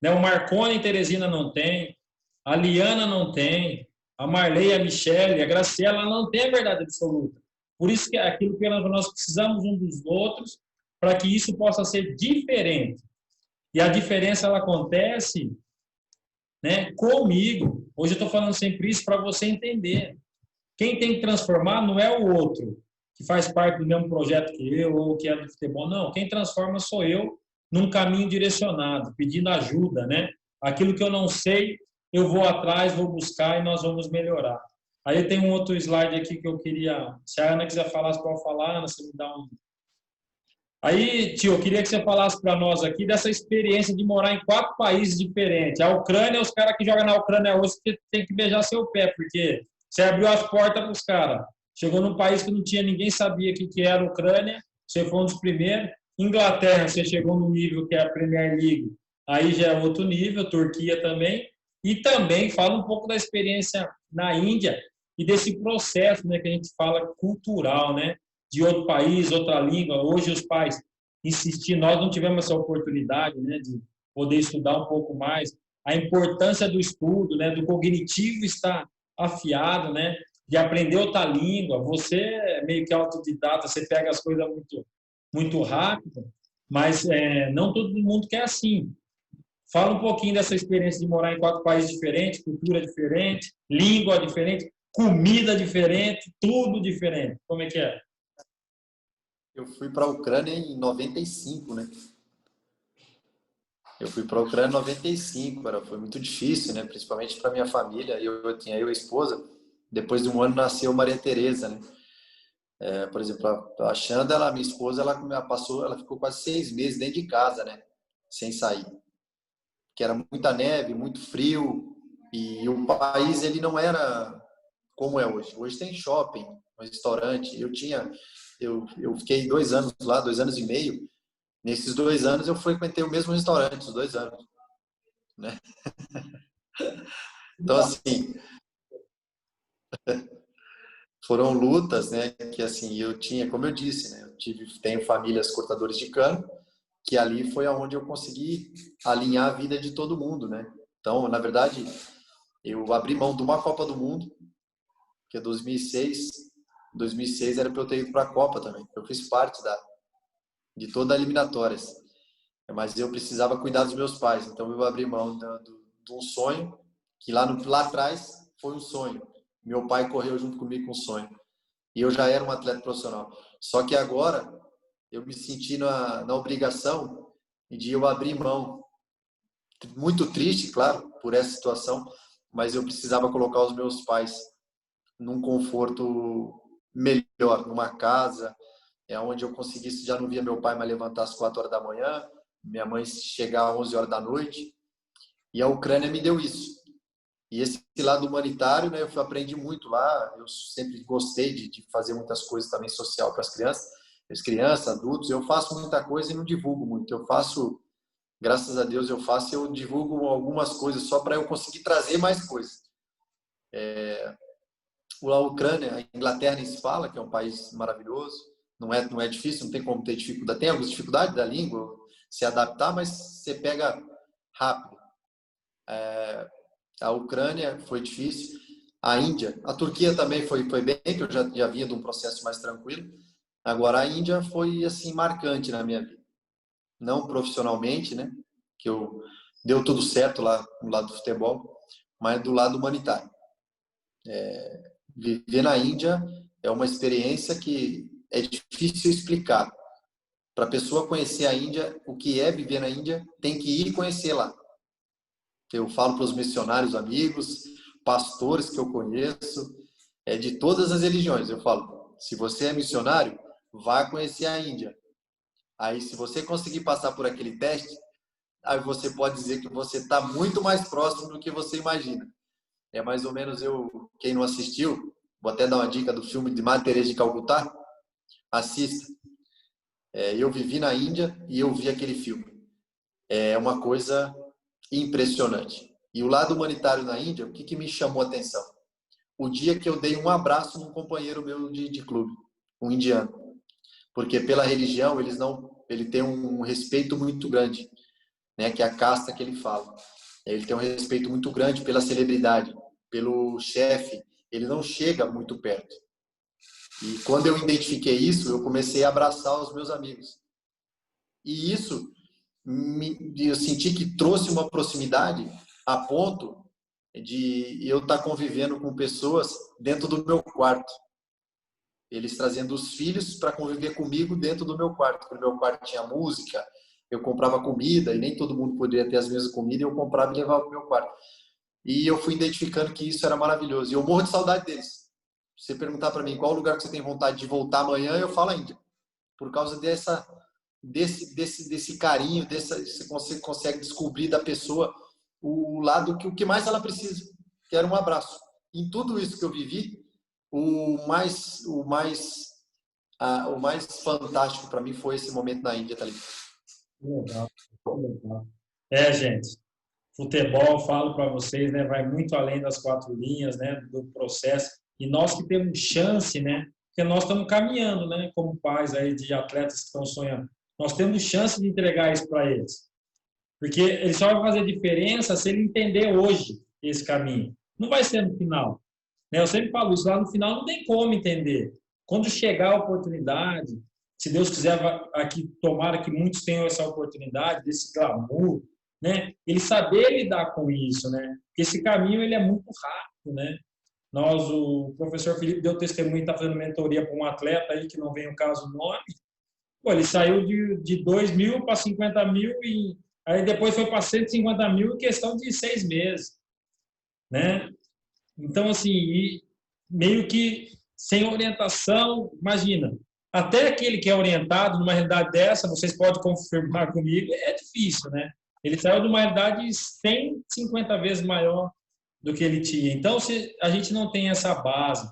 Né? O Marconi e a Teresina não tem, a Liana não tem, a Marley, a Michele, a Graciela não tem a verdade absoluta. Por isso que é aquilo que nós precisamos um dos outros para que isso possa ser diferente. E a diferença ela acontece, né, comigo. Hoje eu estou falando sempre isso para você entender. Quem tem que transformar não é o outro, que faz parte do mesmo projeto que eu, ou que é do futebol. Não, quem transforma sou eu num caminho direcionado, pedindo ajuda, né? Aquilo que eu não sei, eu vou atrás, vou buscar e nós vamos melhorar. Aí tem um outro slide aqui que eu queria... Se a Ana quiser falar, você pode falar, Ana, você me dá um... Aí, tio, eu queria que você falasse para nós aqui dessa experiência de morar em 4 países diferentes. A Ucrânia, os caras que jogam na Ucrânia hoje tem que beijar seu pé, porque... Você abriu as portas para os caras. Chegou num país que não tinha ninguém sabia que era a Ucrânia. Você foi um dos primeiros. Inglaterra, você chegou no nível que é a Premier League. Aí já é outro nível. Turquia também. E também fala um pouco da experiência na Índia e desse processo, né, que a gente fala cultural, né, de outro país, outra língua. Hoje os pais insistir, nós não tivemos essa oportunidade, né, de poder estudar um pouco mais. A importância do estudo, né, do cognitivo estar afiado, né? De aprender outra língua. Você é meio que autodidata, você pega as coisas muito, muito rápido, mas não todo mundo quer assim. Fala um pouquinho dessa experiência de morar em 4 países diferentes, cultura diferente, língua diferente, comida diferente, tudo diferente. Como é que é? Eu fui para a Ucrânia em 95, né? Eu fui para a Ucrânia em 95, foi muito difícil, né? Principalmente para minha família. Eu tinha eu e a esposa. Depois de um ano nasceu Maria Tereza, né? Por exemplo, a Xanda, minha esposa, ela ficou quase 6 meses dentro de casa, né? Sem sair, que era muita neve, muito frio, e o país ele não era como é hoje. Hoje tem shopping, restaurante. Eu fiquei 2 anos lá, 2 anos e meio. Nesses 2 anos eu frequentei o mesmo restaurante, os 2 anos, né? Então, assim, foram lutas, né? Que assim, eu tinha, como eu disse, né? Tenho famílias cortadores de cano, que ali foi aonde eu consegui alinhar a vida de todo mundo, né? Então, na verdade, eu abri mão de uma Copa do Mundo, que é 2006. 2006 era para eu ter ido para a Copa também. Eu fiz parte de toda a eliminatórias, mas eu precisava cuidar dos meus pais, então eu abri mão de um sonho que lá atrás foi um sonho. Meu pai correu junto comigo com um sonho e eu já era um atleta profissional. Só que agora eu me senti na obrigação de eu abrir mão. Muito triste, claro, por essa situação, mas eu precisava colocar os meus pais num conforto melhor, numa casa, onde eu conseguisse, já não via meu pai mais levantar às 4 horas da manhã, minha mãe chegar às 11 horas da noite, e a Ucrânia me deu isso. E esse lado humanitário, né, eu aprendi muito lá, eu sempre gostei de fazer muitas coisas também social para as crianças, adultos, eu faço muita coisa e não divulgo muito, eu faço graças a Deus eu faço, eu divulgo algumas coisas só para eu conseguir trazer mais coisas. A Ucrânia, a Inglaterra nem se fala, que é um país maravilhoso, não é difícil, não tem como ter dificuldade. Tem algumas dificuldades da língua, se adaptar, mas você pega rápido. A Ucrânia foi difícil, a Índia, a Turquia também foi bem, que eu já vinha de um processo mais tranquilo. Agora a Índia foi assim marcante na minha vida, não profissionalmente, né? Que deu tudo certo lá no lado do futebol, mas do lado humanitário. Viver na Índia é uma experiência que é difícil explicar. Para a pessoa conhecer a Índia, o que é viver na Índia, tem que ir conhecer lá. Eu falo para os missionários amigos, pastores que eu conheço, de todas as religiões. Eu falo, se você é missionário, vá conhecer a Índia. Aí, se você conseguir passar por aquele teste, aí você pode dizer que você está muito mais próximo do que você imagina. É mais ou menos quem não assistiu, vou até dar uma dica do filme de Madre Teresa de Calcutá, assista. Eu vivi na Índia e eu vi aquele filme. É uma coisa impressionante. E o lado humanitário na Índia, o que me chamou a atenção? O dia que eu dei um abraço num companheiro meu de clube, um indiano. Porque pela religião, ele tem um respeito muito grande, né? Que é a casta que ele fala. Ele tem um respeito muito grande pela celebridade, pelo chefe. Ele não chega muito perto. E quando eu identifiquei isso, eu comecei a abraçar os meus amigos. E isso eu senti que trouxe uma proximidade a ponto de eu estar convivendo com pessoas dentro do meu quarto. Eles trazendo os filhos para conviver comigo dentro do meu quarto. Porque no meu quarto tinha música, eu comprava comida, e nem todo mundo poderia ter as mesmas comidas, e eu comprava e levava para o meu quarto. E eu fui identificando que isso era maravilhoso. E eu morro de saudade deles. Se você perguntar para mim qual lugar que você tem vontade de voltar amanhã, eu falo a Índia. Por causa desse carinho, você consegue descobrir da pessoa o lado o que mais ela precisa, que era um abraço. Em tudo isso que eu vivi, o mais fantástico para mim foi esse momento na Índia, tá ligado? Legal, legal. Gente, futebol, falo para vocês, né, vai muito além das quatro linhas, né, do processo. E nós que temos chance, né, porque nós estamos caminhando, né, como pais aí de atletas que estão sonhando. Nós temos chance de entregar isso para eles. Porque ele só vai fazer diferença se ele entender hoje esse caminho. Não vai ser no final. Né? Eu sempre falo isso, lá no final não tem como entender. Quando chegar a oportunidade, se Deus quiser, aqui, tomara que muitos tenham essa oportunidade, desse glamour, né? Ele saber lidar com isso, né? Porque esse caminho ele é muito rápido, né? O professor Felipe deu testemunho, está fazendo mentoria para um atleta aí, que não vem o caso do nome. Pô, ele saiu de 2 mil para 50 mil e aí depois foi para 150 mil em questão de 6 meses, né? Então, assim, meio que sem orientação, imagina, até aquele que é orientado numa realidade dessa, vocês podem confirmar comigo, é difícil, né? Ele saiu de uma realidade 150 vezes maior do que ele tinha. Então, se a gente não tem essa base,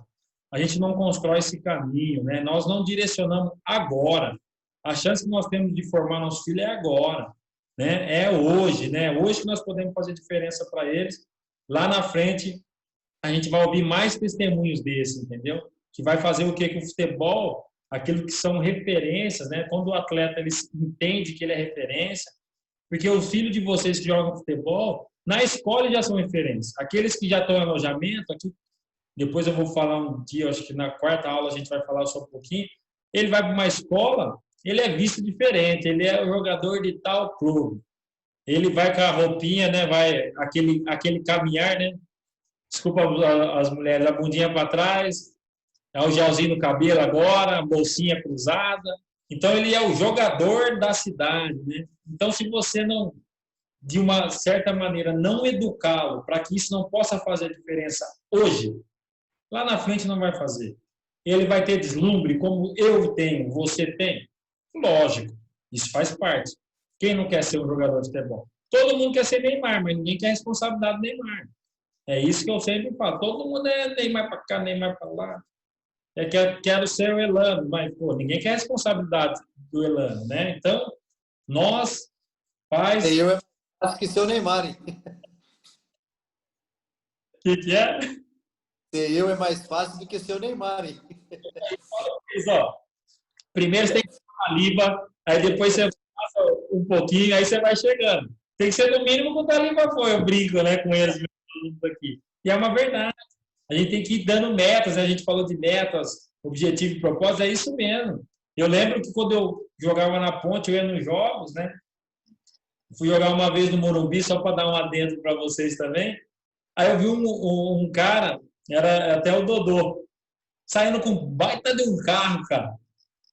a gente não constrói esse caminho, né? Nós não direcionamos agora. A chance que nós temos de formar nosso filho é agora, né? É hoje, né? Hoje que nós podemos fazer diferença para eles. Lá na frente, a gente vai ouvir mais testemunhos desses, entendeu? Que vai fazer o quê? Que o futebol, aquilo que são referências, né? Quando o atleta ele entende que ele é referência, porque os filhos de vocês que jogam futebol, na escola já são referências. Aqueles que já estão em alojamento, aqui, depois eu vou falar um dia, acho que na quarta aula a gente vai falar só um pouquinho, ele vai para uma escola, ele é visto diferente, ele é o jogador de tal clube. Ele vai com a roupinha, né? Vai aquele caminhar, né? Desculpa as mulheres, a bundinha para trás, o gelzinho no cabelo agora, a bolsinha cruzada. Então, ele é o jogador da cidade, né? Então, se você não, de uma certa maneira, não educá-lo para que isso não possa fazer diferença hoje, lá na frente não vai fazer. Ele vai ter deslumbre como eu tenho, você tem. Lógico, isso faz parte. Quem não quer ser um jogador de futebol? Todo mundo quer ser Neymar, mas ninguém quer a responsabilidade do Neymar. É isso que eu sempre falo. Todo mundo é Neymar para cá, Neymar para lá. Quero ser o Elano, mas pô, ninguém quer a responsabilidade do Elano, né? Então, nós Faz. Ser eu é mais fácil que ser o Neymar, hein? O que é? Ser eu é mais fácil do que ser o Neymar, hein? Mas, ó, primeiro você tem que ser Taliba, aí depois você passa um pouquinho, aí você vai chegando. Tem que ser no mínimo que o Taliba foi. Eu brinco, né, com eles meus alunos aqui. E é uma verdade. A gente tem que ir dando metas, né? A gente falou de metas, objetivo e propósito, é isso mesmo. Eu lembro que quando eu jogava na Ponte, eu ia nos jogos, né? Fui jogar uma vez no Morumbi, só para dar um adendo para vocês também. Aí eu vi um cara, era até o Dodô, saindo com baita de um carro, cara.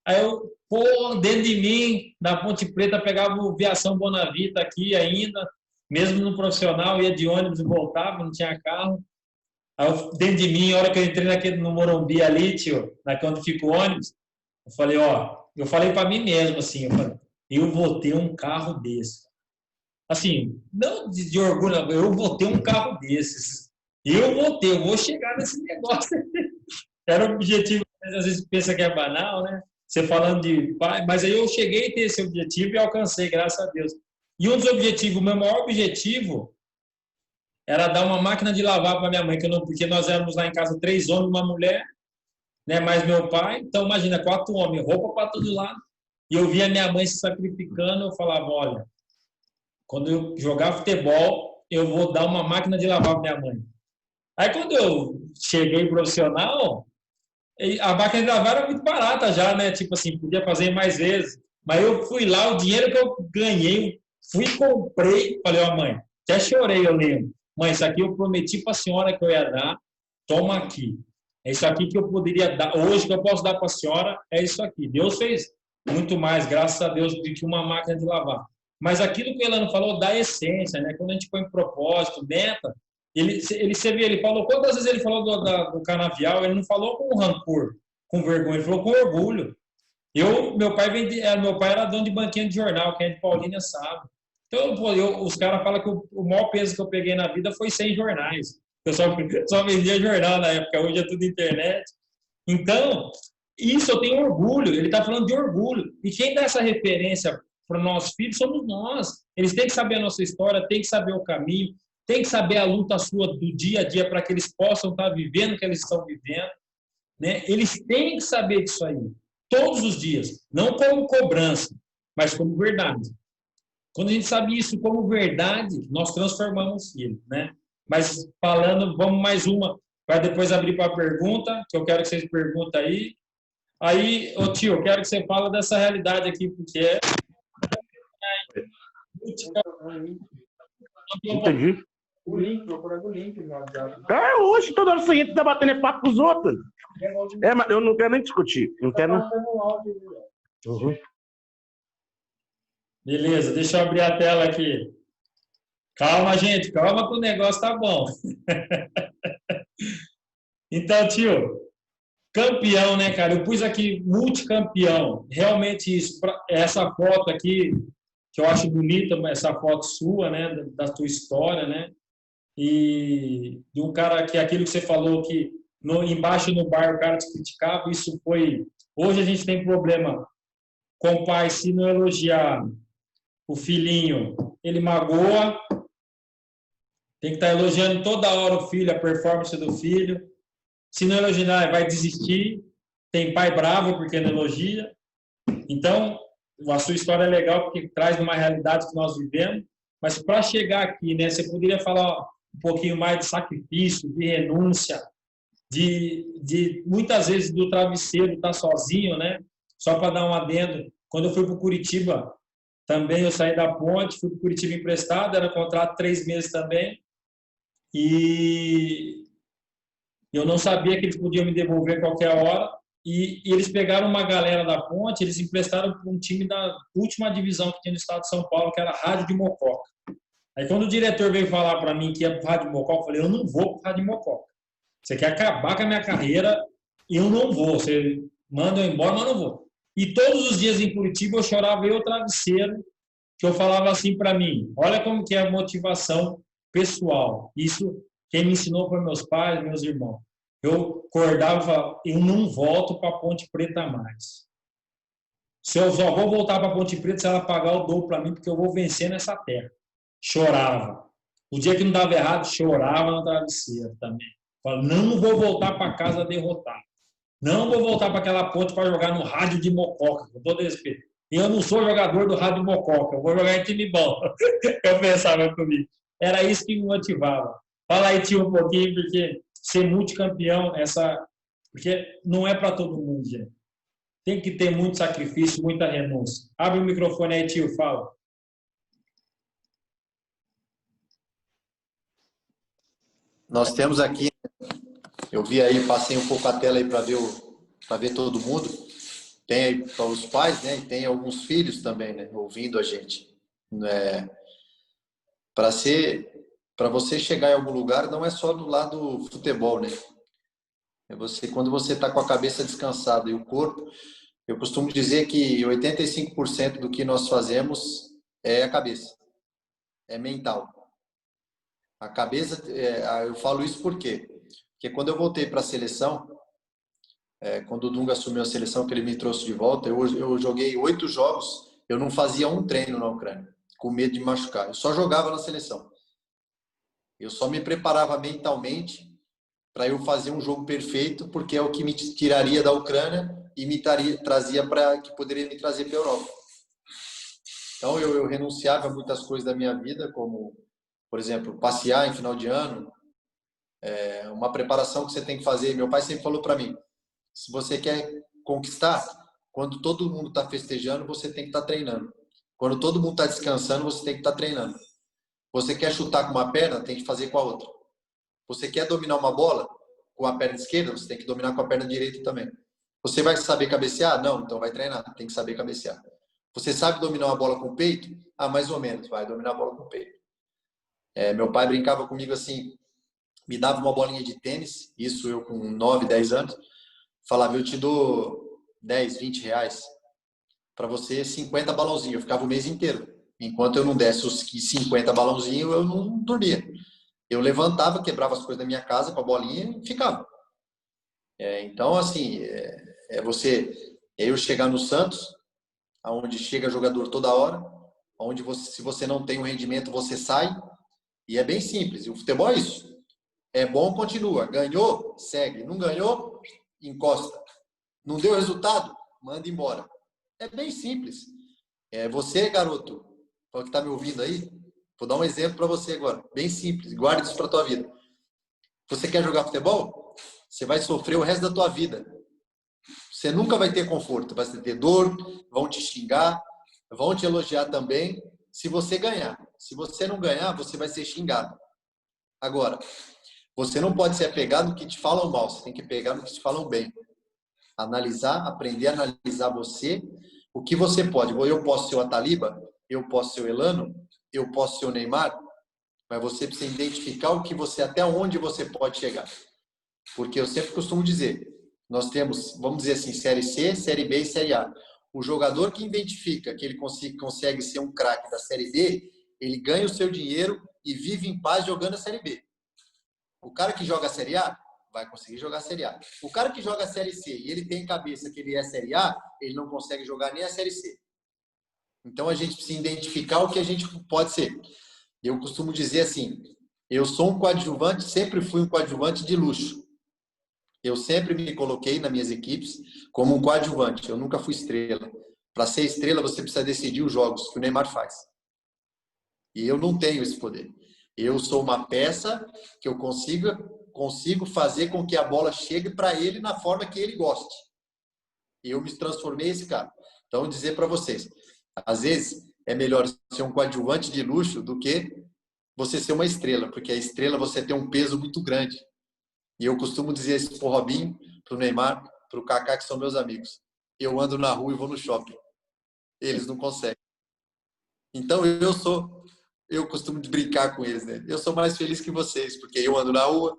Aí eu, pô, dentro de mim, na Ponte Preta, pegava o Viação Bonavita aqui ainda, mesmo no profissional, ia de ônibus e voltava, não tinha carro. Aí eu, dentro de mim, a hora que eu entrei no Morumbi ali, tio, onde fica o ônibus, eu falei, ó, eu falei para mim mesmo assim, eu vou ter um carro desse. Assim, não de orgulho, eu vou ter um carro desses. Eu vou chegar nesse negócio. Era o objetivo, às vezes pensa que é banal, né? Você falando de pai, mas aí eu cheguei a ter esse objetivo e alcancei, graças a Deus. E um dos objetivos, o meu maior objetivo era dar uma máquina de lavar para minha mãe, porque nós éramos lá em casa 3 homens, uma mulher, né, mais meu pai. Então, imagina, 4 homens, roupa para todo lado. E eu via minha mãe se sacrificando, eu falava, olha, quando eu jogar futebol, eu vou dar uma máquina de lavar para minha mãe. Aí, quando eu cheguei profissional, a máquina de lavar era muito barata já, né? Tipo assim, podia fazer mais vezes. Mas eu fui lá, o dinheiro que eu ganhei, fui e comprei. Falei, ó, mãe, até chorei, eu lembro. Mãe, isso aqui eu prometi para a senhora que eu ia dar, toma aqui. É isso aqui que eu poderia dar, hoje que eu posso dar para a senhora, é isso aqui. Deus fez muito mais, graças a Deus, do que uma máquina de lavar. Mas aquilo que o Elano falou da essência, né? Quando a gente põe propósito, meta, ele falou, quantas vezes ele falou do canavial, ele não falou com rancor, com vergonha, ele falou com orgulho. Meu pai era dono de banquinha de jornal, quem é de Paulínia sabe. Então, os caras falam que o maior peso que eu peguei na vida foi 100 jornais. Eu só vendia jornal na época, hoje é tudo internet. Então, isso eu tenho orgulho, ele está falando de orgulho. E quem dá essa referência para os nossos filhos somos nós. Eles têm que saber a nossa história, têm que saber o caminho, têm que saber a luta sua do dia a dia para que eles possam estar vivendo o que eles estão vivendo. Né? Eles têm que saber disso aí, todos os dias. Não como cobrança, mas como verdade. Quando a gente sabe isso como verdade, nós transformamos ele, né? Mas falando, vamos mais uma, para depois abrir para a pergunta, que eu quero que vocês perguntem aí. Aí, ô tio, eu quero que você fale dessa realidade aqui, porque é... Entendi. O link, procurando o link no WhatsApp. É, hoje toda hora você entra tá batendo papo com os outros. É, mas eu não quero nem discutir. Não quero. Uhum. Beleza, deixa eu abrir a tela aqui. Calma, gente, calma que o negócio tá bom. Então, tio, campeão, né, cara? Eu pus aqui multicampeão. Realmente isso, essa foto aqui, que eu acho bonita, essa foto sua, né, da tua história, né? E de um cara que aquilo que você falou que embaixo no bar o cara te criticava, isso foi... Hoje a gente tem problema com o pai, se não elogiar o filhinho, ele magoa, tem que estar elogiando toda hora o filho, a performance do filho. Se não elogiar, vai desistir. Tem pai bravo porque não elogia. Então, a sua história é legal porque traz uma realidade que nós vivemos, mas para chegar aqui, né, você poderia falar um pouquinho mais de sacrifício, de renúncia, de muitas vezes do travesseiro estar sozinho, né? Só para dar um adendo, quando eu fui para o Curitiba, também eu saí da Ponte, fui para o Curitiba emprestado, era contrato 3 meses também, e eu não sabia que eles podiam me devolver a qualquer hora, e eles pegaram uma galera da Ponte, eles emprestaram para um time da última divisão que tinha no estado de São Paulo, que era a Rádio de Mococa. Aí quando o diretor veio falar para mim que ia para a Rádio de Mococa, eu falei, eu não vou para a Rádio de Mococa. Você quer acabar com a minha carreira, eu não vou. Você manda eu embora, mas eu não vou. E todos os dias em Curitiba eu chorava eu travesseiro, que eu falava assim para mim, olha como que é a motivação pessoal. Isso quem me ensinou para meus pais, meus irmãos. Eu acordava e falava, eu não volto para a Ponte Preta mais. Se eu só vou voltar para Ponte Preta se ela pagar o dobro para mim, porque eu vou vencer nessa terra. Chorava. O dia que não dava errado, chorava na travesseira também. Falava, não vou voltar para casa derrotado. Não vou voltar para aquela ponte para jogar no rádio de Mococa, com todo respeito. Eu não sou jogador do rádio de Mococa, eu vou jogar em time bom. Eu pensava comigo. Era isso que me motivava. Fala aí, tio, um pouquinho, porque ser multicampeão, porque não é para todo mundo, gente. Tem que ter muito sacrifício, muita renúncia. Abre o microfone aí, tio, fala. Nós temos aqui, eu vi aí, passei um pouco a tela aí para ver todo mundo. Tem aí os pais, né? E tem alguns filhos também, né? Ouvindo a gente. Para você chegar em algum lugar, não é só do lado do futebol, né? Quando você está com a cabeça descansada e o corpo, eu costumo dizer que 85% do que nós fazemos é a cabeça, é mental. A cabeça, eu falo isso por quê? Porque quando eu voltei para a seleção, quando o Dunga assumiu a seleção, que ele me trouxe de volta, eu joguei 8 jogos, eu não fazia um treino na Ucrânia, com medo de machucar. Eu só jogava na seleção. Eu só me preparava mentalmente para eu fazer um jogo perfeito, porque é o que me tiraria da Ucrânia e que poderia me trazer para a Europa. Então eu renunciava a muitas coisas da minha vida, como, por exemplo, passear em final de ano, uma preparação que você tem que fazer. Meu pai sempre falou para mim, se você quer conquistar, quando todo mundo está festejando, você tem que estar treinando. Quando todo mundo está descansando, você tem que estar treinando. Você quer chutar com uma perna, tem que fazer com a outra. Você quer dominar uma bola com a perna esquerda, você tem que dominar com a perna direita também. Você vai saber cabecear? Não, então vai treinar, tem que saber cabecear. Você sabe dominar uma bola com o peito? Ah, mais ou menos, vai dominar a bola com o peito. Meu pai brincava comigo assim, me dava uma bolinha de tênis, isso eu com 9, 10 anos, falava, eu te dou 10, 20 reais para você 50 balãozinhos. Eu ficava o mês inteiro. Enquanto eu não desse os 50 balãozinhos, eu não dormia. Eu levantava, quebrava as coisas da minha casa com a bolinha e ficava. Então, assim, eu chegar no Santos, onde chega jogador toda hora, onde se você não tem um rendimento, você sai, e é bem simples. E o futebol é isso. É bom, continua. Ganhou, segue. Não ganhou, encosta. Não deu resultado, manda embora. É bem simples. Você, garoto, que está me ouvindo aí, vou dar um exemplo para você agora. Bem simples. Guarde isso para a tua vida. Você quer jogar futebol? Você vai sofrer o resto da tua vida. Você nunca vai ter conforto. Vai ter dor, vão te xingar, vão te elogiar também, se você ganhar. Se você não ganhar, você vai ser xingado. Agora, você não pode se apegar no que te falam mal. Você tem que pegar no que te falam bem. Analisar, aprender a analisar você, o que você pode. Eu posso ser o Ataliba, eu posso ser o Elano, eu posso ser o Neymar, mas você precisa identificar até onde você pode chegar. Porque eu sempre costumo dizer, nós temos, vamos dizer assim, Série C, Série B e Série A. O jogador que identifica que ele consegue ser um craque da Série B, ele ganha o seu dinheiro e vive em paz jogando a Série B. O cara que joga a Série A, vai conseguir jogar a Série A. O cara que joga a Série C e ele tem cabeça que ele é a Série A, ele não consegue jogar nem a Série C. Então a gente precisa identificar o que a gente pode ser. Eu costumo dizer assim, eu sou um coadjuvante, sempre fui um coadjuvante de luxo. Eu sempre me coloquei nas minhas equipes como um coadjuvante, eu nunca fui estrela. Para ser estrela, você precisa decidir os jogos, que o Neymar faz. E eu não tenho esse poder. Eu sou uma peça que eu consigo fazer com que a bola chegue para ele na forma que ele goste. Eu me transformei esse cara. Então, dizer para vocês, às vezes é melhor ser um coadjuvante de luxo do que você ser uma estrela, porque a estrela você tem um peso muito grande. E eu costumo dizer isso pro Robinho, pro Neymar, pro Kaká, que são meus amigos. Eu ando na rua e vou no shopping. Eles não conseguem. Então, eu costumo brincar com eles, né? Eu sou mais feliz que vocês, porque eu ando na rua,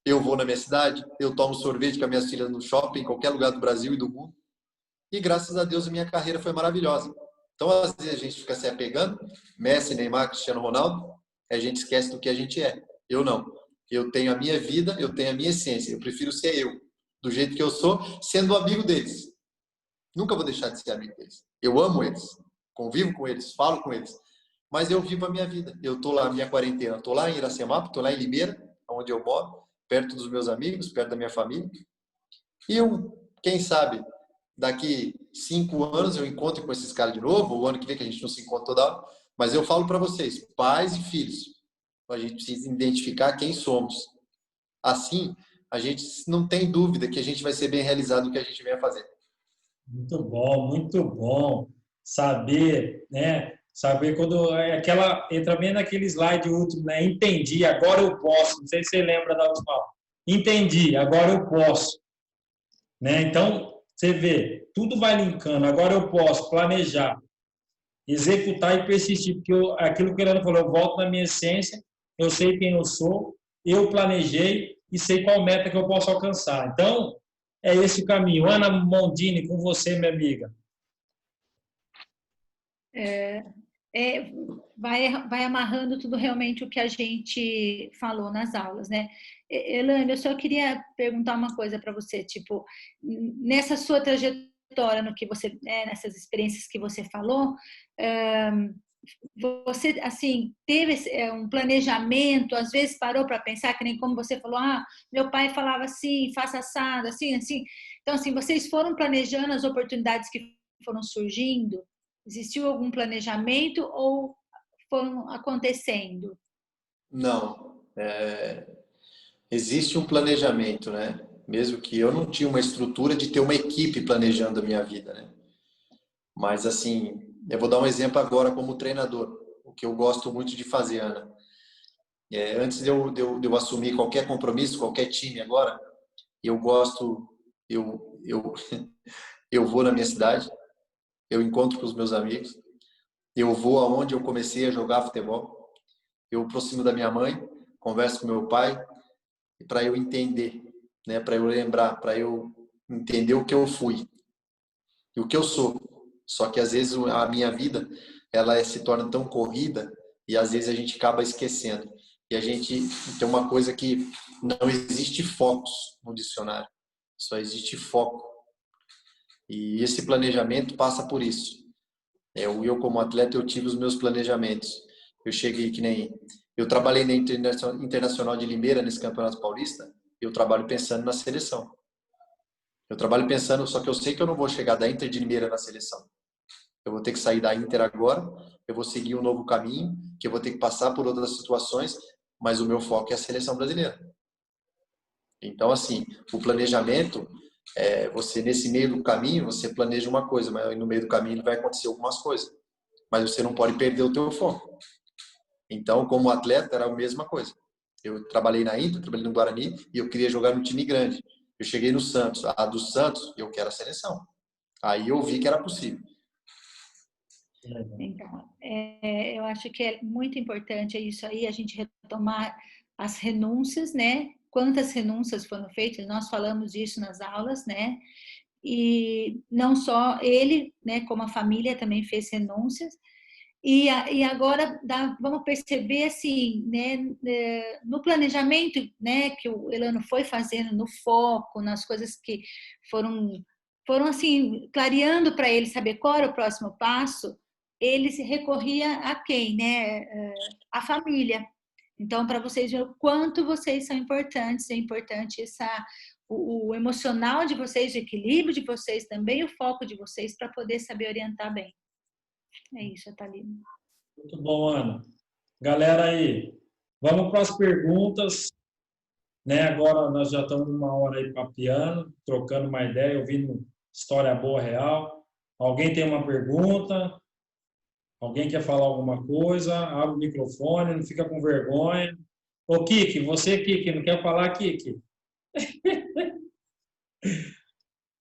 eu vou na minha cidade, eu tomo sorvete com as minhas filhas no shopping, em qualquer lugar do Brasil e do mundo. E graças a Deus a minha carreira foi maravilhosa. Então, às vezes a gente fica se apegando, Messi, Neymar, Cristiano Ronaldo, a gente esquece do que a gente é. Eu não. Eu tenho a minha vida, eu tenho a minha essência. Eu prefiro ser eu, do jeito que eu sou, sendo amigo deles. Nunca vou deixar de ser amigo deles. Eu amo eles, convivo com eles, falo com eles, mas eu vivo a minha vida. Eu estou lá, minha quarentena, estou lá em Iracemápolis, estou lá em Limeira, onde eu moro, perto dos meus amigos, perto da minha família. E eu, quem sabe, daqui 5 anos eu encontro com esses caras de novo, o ano que vem que a gente não se encontra toda hora, mas eu falo para vocês, pais e filhos, a gente precisa identificar quem somos. Assim, a gente não tem dúvida que a gente vai ser bem realizado no que a gente vem a fazer. Muito bom saber, né? Saber quando aquela entra bem naquele slide último, né? Entendi, agora eu posso. Não sei se você lembra da última aula. Entendi, agora eu posso, né? Então, você vê, tudo vai linkando. Agora eu posso planejar, executar e persistir, porque aquilo que o Leandro falou, eu volto na minha essência, eu sei quem eu sou, eu planejei e sei qual meta que eu posso alcançar. Então, é esse o caminho. Ana Mondini, com você, minha amiga. Vai amarrando tudo realmente o que a gente falou nas aulas, né? Elane, eu só queria perguntar uma coisa para você, tipo, nessa sua trajetória, no que você, nessas experiências que você falou, você, assim, teve um planejamento, às vezes parou para pensar, que nem como você falou, meu pai falava assim, faça assado, assim, assim. Então, assim, vocês foram planejando as oportunidades que foram surgindo? Existiu algum planejamento ou foram acontecendo? Não. Existe um planejamento, né? Mesmo que eu não tinha uma estrutura de ter uma equipe planejando a minha vida, né? Mas, assim, eu vou dar um exemplo agora como treinador, o que eu gosto muito de fazer, Ana. Antes de eu assumir qualquer compromisso, qualquer time agora, eu gosto, eu vou na minha cidade, eu encontro com os meus amigos, eu vou aonde eu comecei a jogar futebol, eu aproximo da minha mãe, converso com meu pai, para eu entender, né? Para eu lembrar, para eu entender o que eu fui e o que eu sou. Só que às vezes a minha vida ela se torna tão corrida e às vezes a gente acaba esquecendo. E a gente tem uma coisa que não existe focos no dicionário, só existe foco. E esse planejamento passa por isso. Eu como atleta, eu tive os meus planejamentos. Eu cheguei que nem... Eu trabalhei na Internacional de Limeira, nesse Campeonato Paulista, eu trabalho pensando na seleção. Eu trabalho pensando, só que eu sei que eu não vou chegar da Inter de Limeira na seleção. Eu vou ter que sair da Inter agora, eu vou seguir um novo caminho, que eu vou ter que passar por outras situações, mas o meu foco é a seleção brasileira. Então, assim, o planejamento, você nesse meio do caminho, você planeja uma coisa, mas no meio do caminho vai acontecer algumas coisas. Mas você não pode perder o teu foco. Então, como atleta, era a mesma coisa. Eu trabalhei na Inter, trabalhei no Guarani e eu queria jogar no time grande. Eu cheguei no Santos. Do Santos, eu quero a seleção. Aí eu vi que era possível. Então, eu acho que é muito importante isso aí, a gente retomar as renúncias, né? Quantas renúncias foram feitas? Nós falamos disso nas aulas, né? E não só ele, né? Como a família também fez renúncias. E agora vamos perceber assim, né, no planejamento, né, que o Elano foi fazendo, no foco, nas coisas que foram assim clareando para ele saber qual era o próximo passo. Ele se recorria a quem, né, a família. Então, para vocês verem o quanto vocês são importantes, é importante o emocional de vocês, o equilíbrio de vocês também, o foco de vocês para poder saber orientar bem. É isso, Thalina. Muito bom, Ana. Galera aí, vamos para as perguntas. Né? Agora nós já estamos 1 hora aí papeando, trocando uma ideia, ouvindo história boa, real. Alguém tem uma pergunta? Alguém quer falar alguma coisa? Abre o microfone, não fica com vergonha. Ô, Kiki, você, Kiki, não quer falar, Kiki?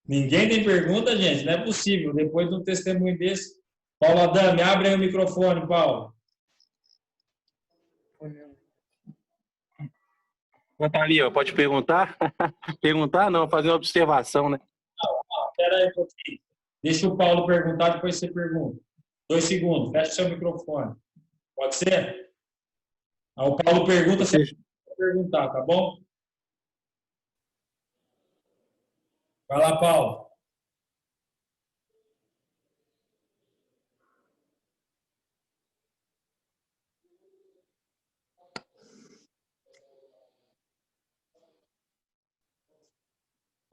Ninguém tem pergunta, gente? Não é possível. Depois de um testemunho desse, Paulo Adame, abre aí o microfone, Paulo. Natalia, pode perguntar? Perguntar não, fazer uma observação, né? Espera aí um pouquinho. Deixa o Paulo perguntar, depois você pergunta. 2 segundos, fecha o seu microfone. Pode ser? O Paulo pergunta, você pode perguntar, tá bom? Vai lá, Paulo.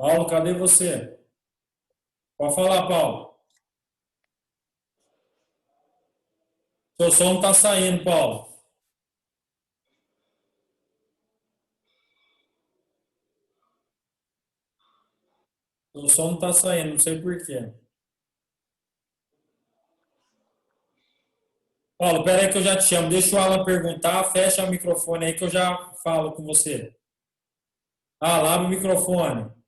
Paulo, cadê você? Pode falar, Paulo. Seu som não tá saindo, Paulo. Seu som não tá saindo, não sei por quê. Paulo, pera aí que eu já te chamo. Deixa o Alan perguntar, fecha o microfone aí que eu já falo com você. Ah, abre o microfone.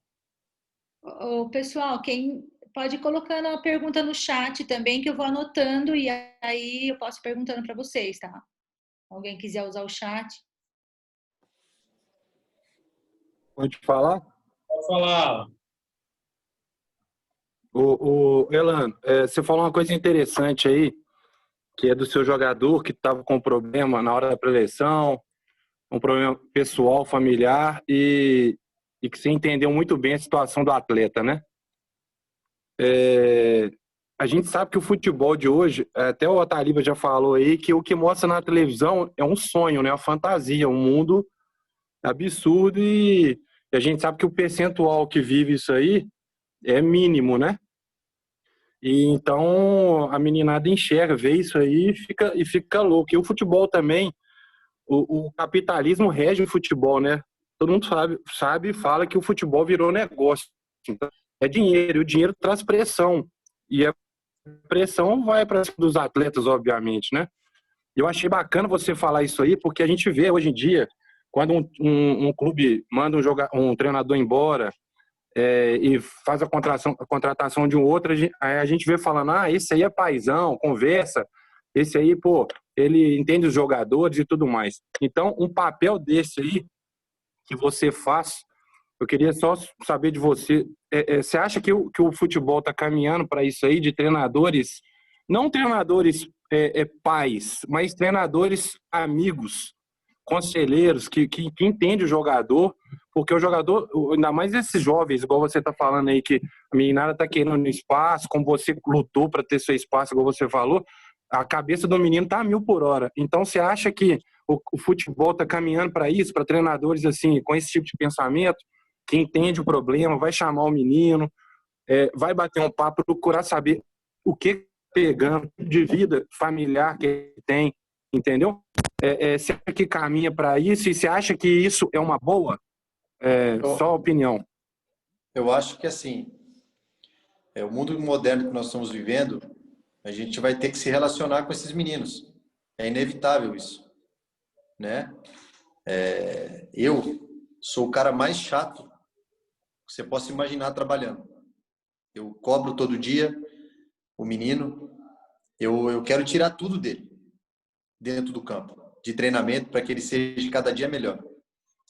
Ô, pessoal, quem pode ir colocando a pergunta no chat também, que eu vou anotando e aí eu posso ir perguntando para vocês, tá? Alguém quiser usar o chat. Pode falar? Pode falar, Alan. Elano, você falou uma coisa interessante aí, que é do seu jogador que estava com problema na hora da preleção, um problema pessoal, familiar, e que você entendeu muito bem a situação do atleta, né? A gente sabe que o futebol de hoje, até o Ataliba já falou aí, que o que mostra na televisão é um sonho, né? Uma fantasia, um mundo absurdo e a gente sabe que o percentual que vive isso aí é mínimo, né? E então a meninada enxerga, vê isso aí e fica louco. E o futebol também, o capitalismo rege o futebol, né? Todo mundo sabe e fala que o futebol virou negócio. Então, é dinheiro, e o dinheiro traz pressão. E a pressão vai para os atletas, obviamente, né? Eu achei bacana você falar isso aí, porque a gente vê hoje em dia, quando um clube manda um treinador embora, e faz a contratação de um outro, aí a gente vê falando, esse aí é paizão, conversa, esse aí, pô, ele entende os jogadores e tudo mais. Então, um papel desse aí que você faz, eu queria só saber de você, você acha que o futebol está caminhando para isso aí, de treinadores, não treinadores pais, mas treinadores amigos, conselheiros, que entende o jogador, porque o jogador, ainda mais esses jovens, igual você está falando aí, que a meninada está querendo espaço, como você lutou para ter seu espaço, igual você falou, a cabeça do menino está a 1.000 por hora. Então, você acha que o futebol está caminhando para isso, para treinadores assim, com esse tipo de pensamento, que entende o problema, vai chamar o menino, vai bater um papo, procurar saber o que pegando de vida familiar que ele tem, entendeu? Você acha que caminha para isso e você acha que isso é uma boa? Só a opinião. Eu acho que assim, o mundo moderno que nós estamos vivendo, a gente vai ter que se relacionar com esses meninos. É inevitável isso, né? Eu sou o cara mais chato que você possa imaginar trabalhando. Eu cobro todo dia o menino, eu quero tirar tudo dele dentro do campo, de treinamento, para que ele seja cada dia melhor.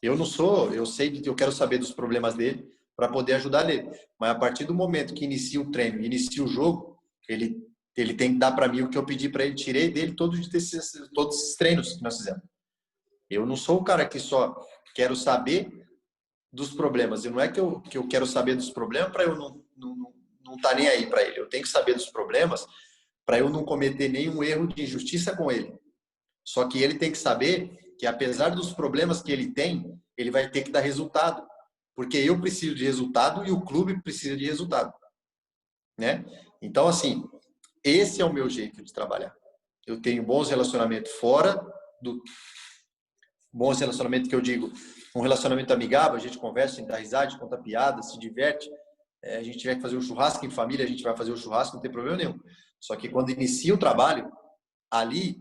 Eu sei que eu quero saber dos problemas dele para poder ajudar ele. Mas a partir do momento que inicia o treino, inicia o jogo, ele tem que dar para mim o que eu pedi para ele, tirei dele todos esses treinos que nós fizemos. Eu não sou o cara que só quero saber dos problemas. E não é que eu quero saber dos problemas para eu não tá nem aí para ele. Eu tenho que saber dos problemas para eu não cometer nenhum erro de injustiça com ele. Só que ele tem que saber que, apesar dos problemas que ele tem, ele vai ter que dar resultado. Porque eu preciso de resultado e o clube precisa de resultado, né? Então, assim, esse é o meu jeito de trabalhar. Eu tenho bons relacionamentos fora do... Bons relacionamentos que eu digo, um relacionamento amigável, a gente conversa, a gente dá risada, conta piada, se diverte. A gente tiver que fazer um churrasco em família, a gente vai fazer o churrasco, não tem problema nenhum. Só que quando inicia o trabalho, ali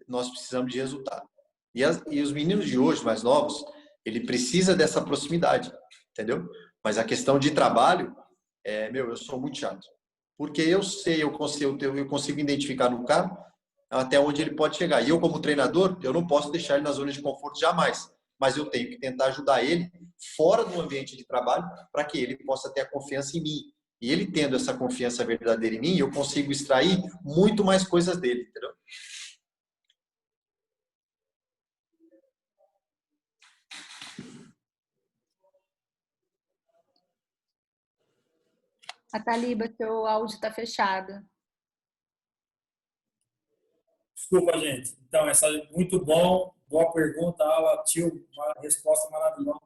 nós precisamos de resultado. E os meninos de hoje, mais novos, ele precisa dessa proximidade, entendeu? Mas a questão de trabalho, eu sou muito chato. Porque eu consigo identificar no cara até onde ele pode chegar. E eu, como treinador, eu não posso deixar ele na zona de conforto jamais. Mas eu tenho que tentar ajudar ele fora do ambiente de trabalho para que ele possa ter a confiança em mim. E ele tendo essa confiança verdadeira em mim, eu consigo extrair muito mais coisas dele, entendeu? Ataliba, seu áudio está fechado. Desculpa, gente. Então, essa é muito bom. Boa pergunta, Alan. Tio, uma resposta maravilhosa.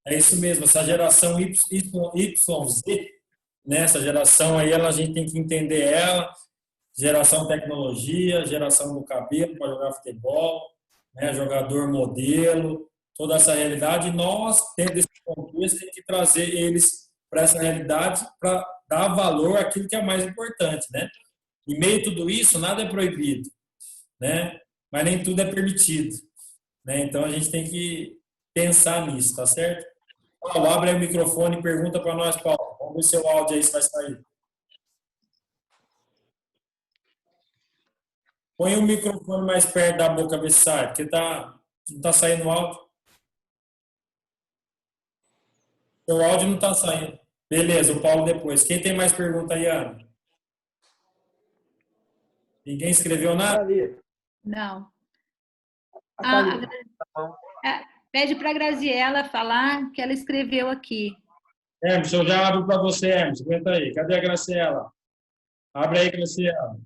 É isso mesmo, essa geração YZ, né? Essa geração aí, a gente tem que entender ela, geração tecnologia, geração do cabelo para jogar futebol, né? Jogador modelo, toda essa realidade. E nós, dentro desse contexto, temos que trazer eles para essa realidade para dar valor àquilo que é mais importante, né? Em meio a tudo isso, nada é proibido, né? Mas nem tudo é permitido, né? Então a gente tem que pensar nisso, tá certo? Paulo, abre aí o microfone e pergunta para nós, Paulo. Vamos ver seu áudio aí se vai sair. Põe o microfone mais perto da boca, ver se sai, porque não tá saindo áudio. Seu áudio não tá saindo. Beleza, o Paulo depois. Quem tem mais pergunta aí, Ana? Ninguém escreveu nada? Não. A Thalita. Pede para a Graziela falar que ela escreveu aqui. Emerson, eu já abro para você, Emerson. Aguenta aí. Cadê a Graciela? Abre aí, Graciela.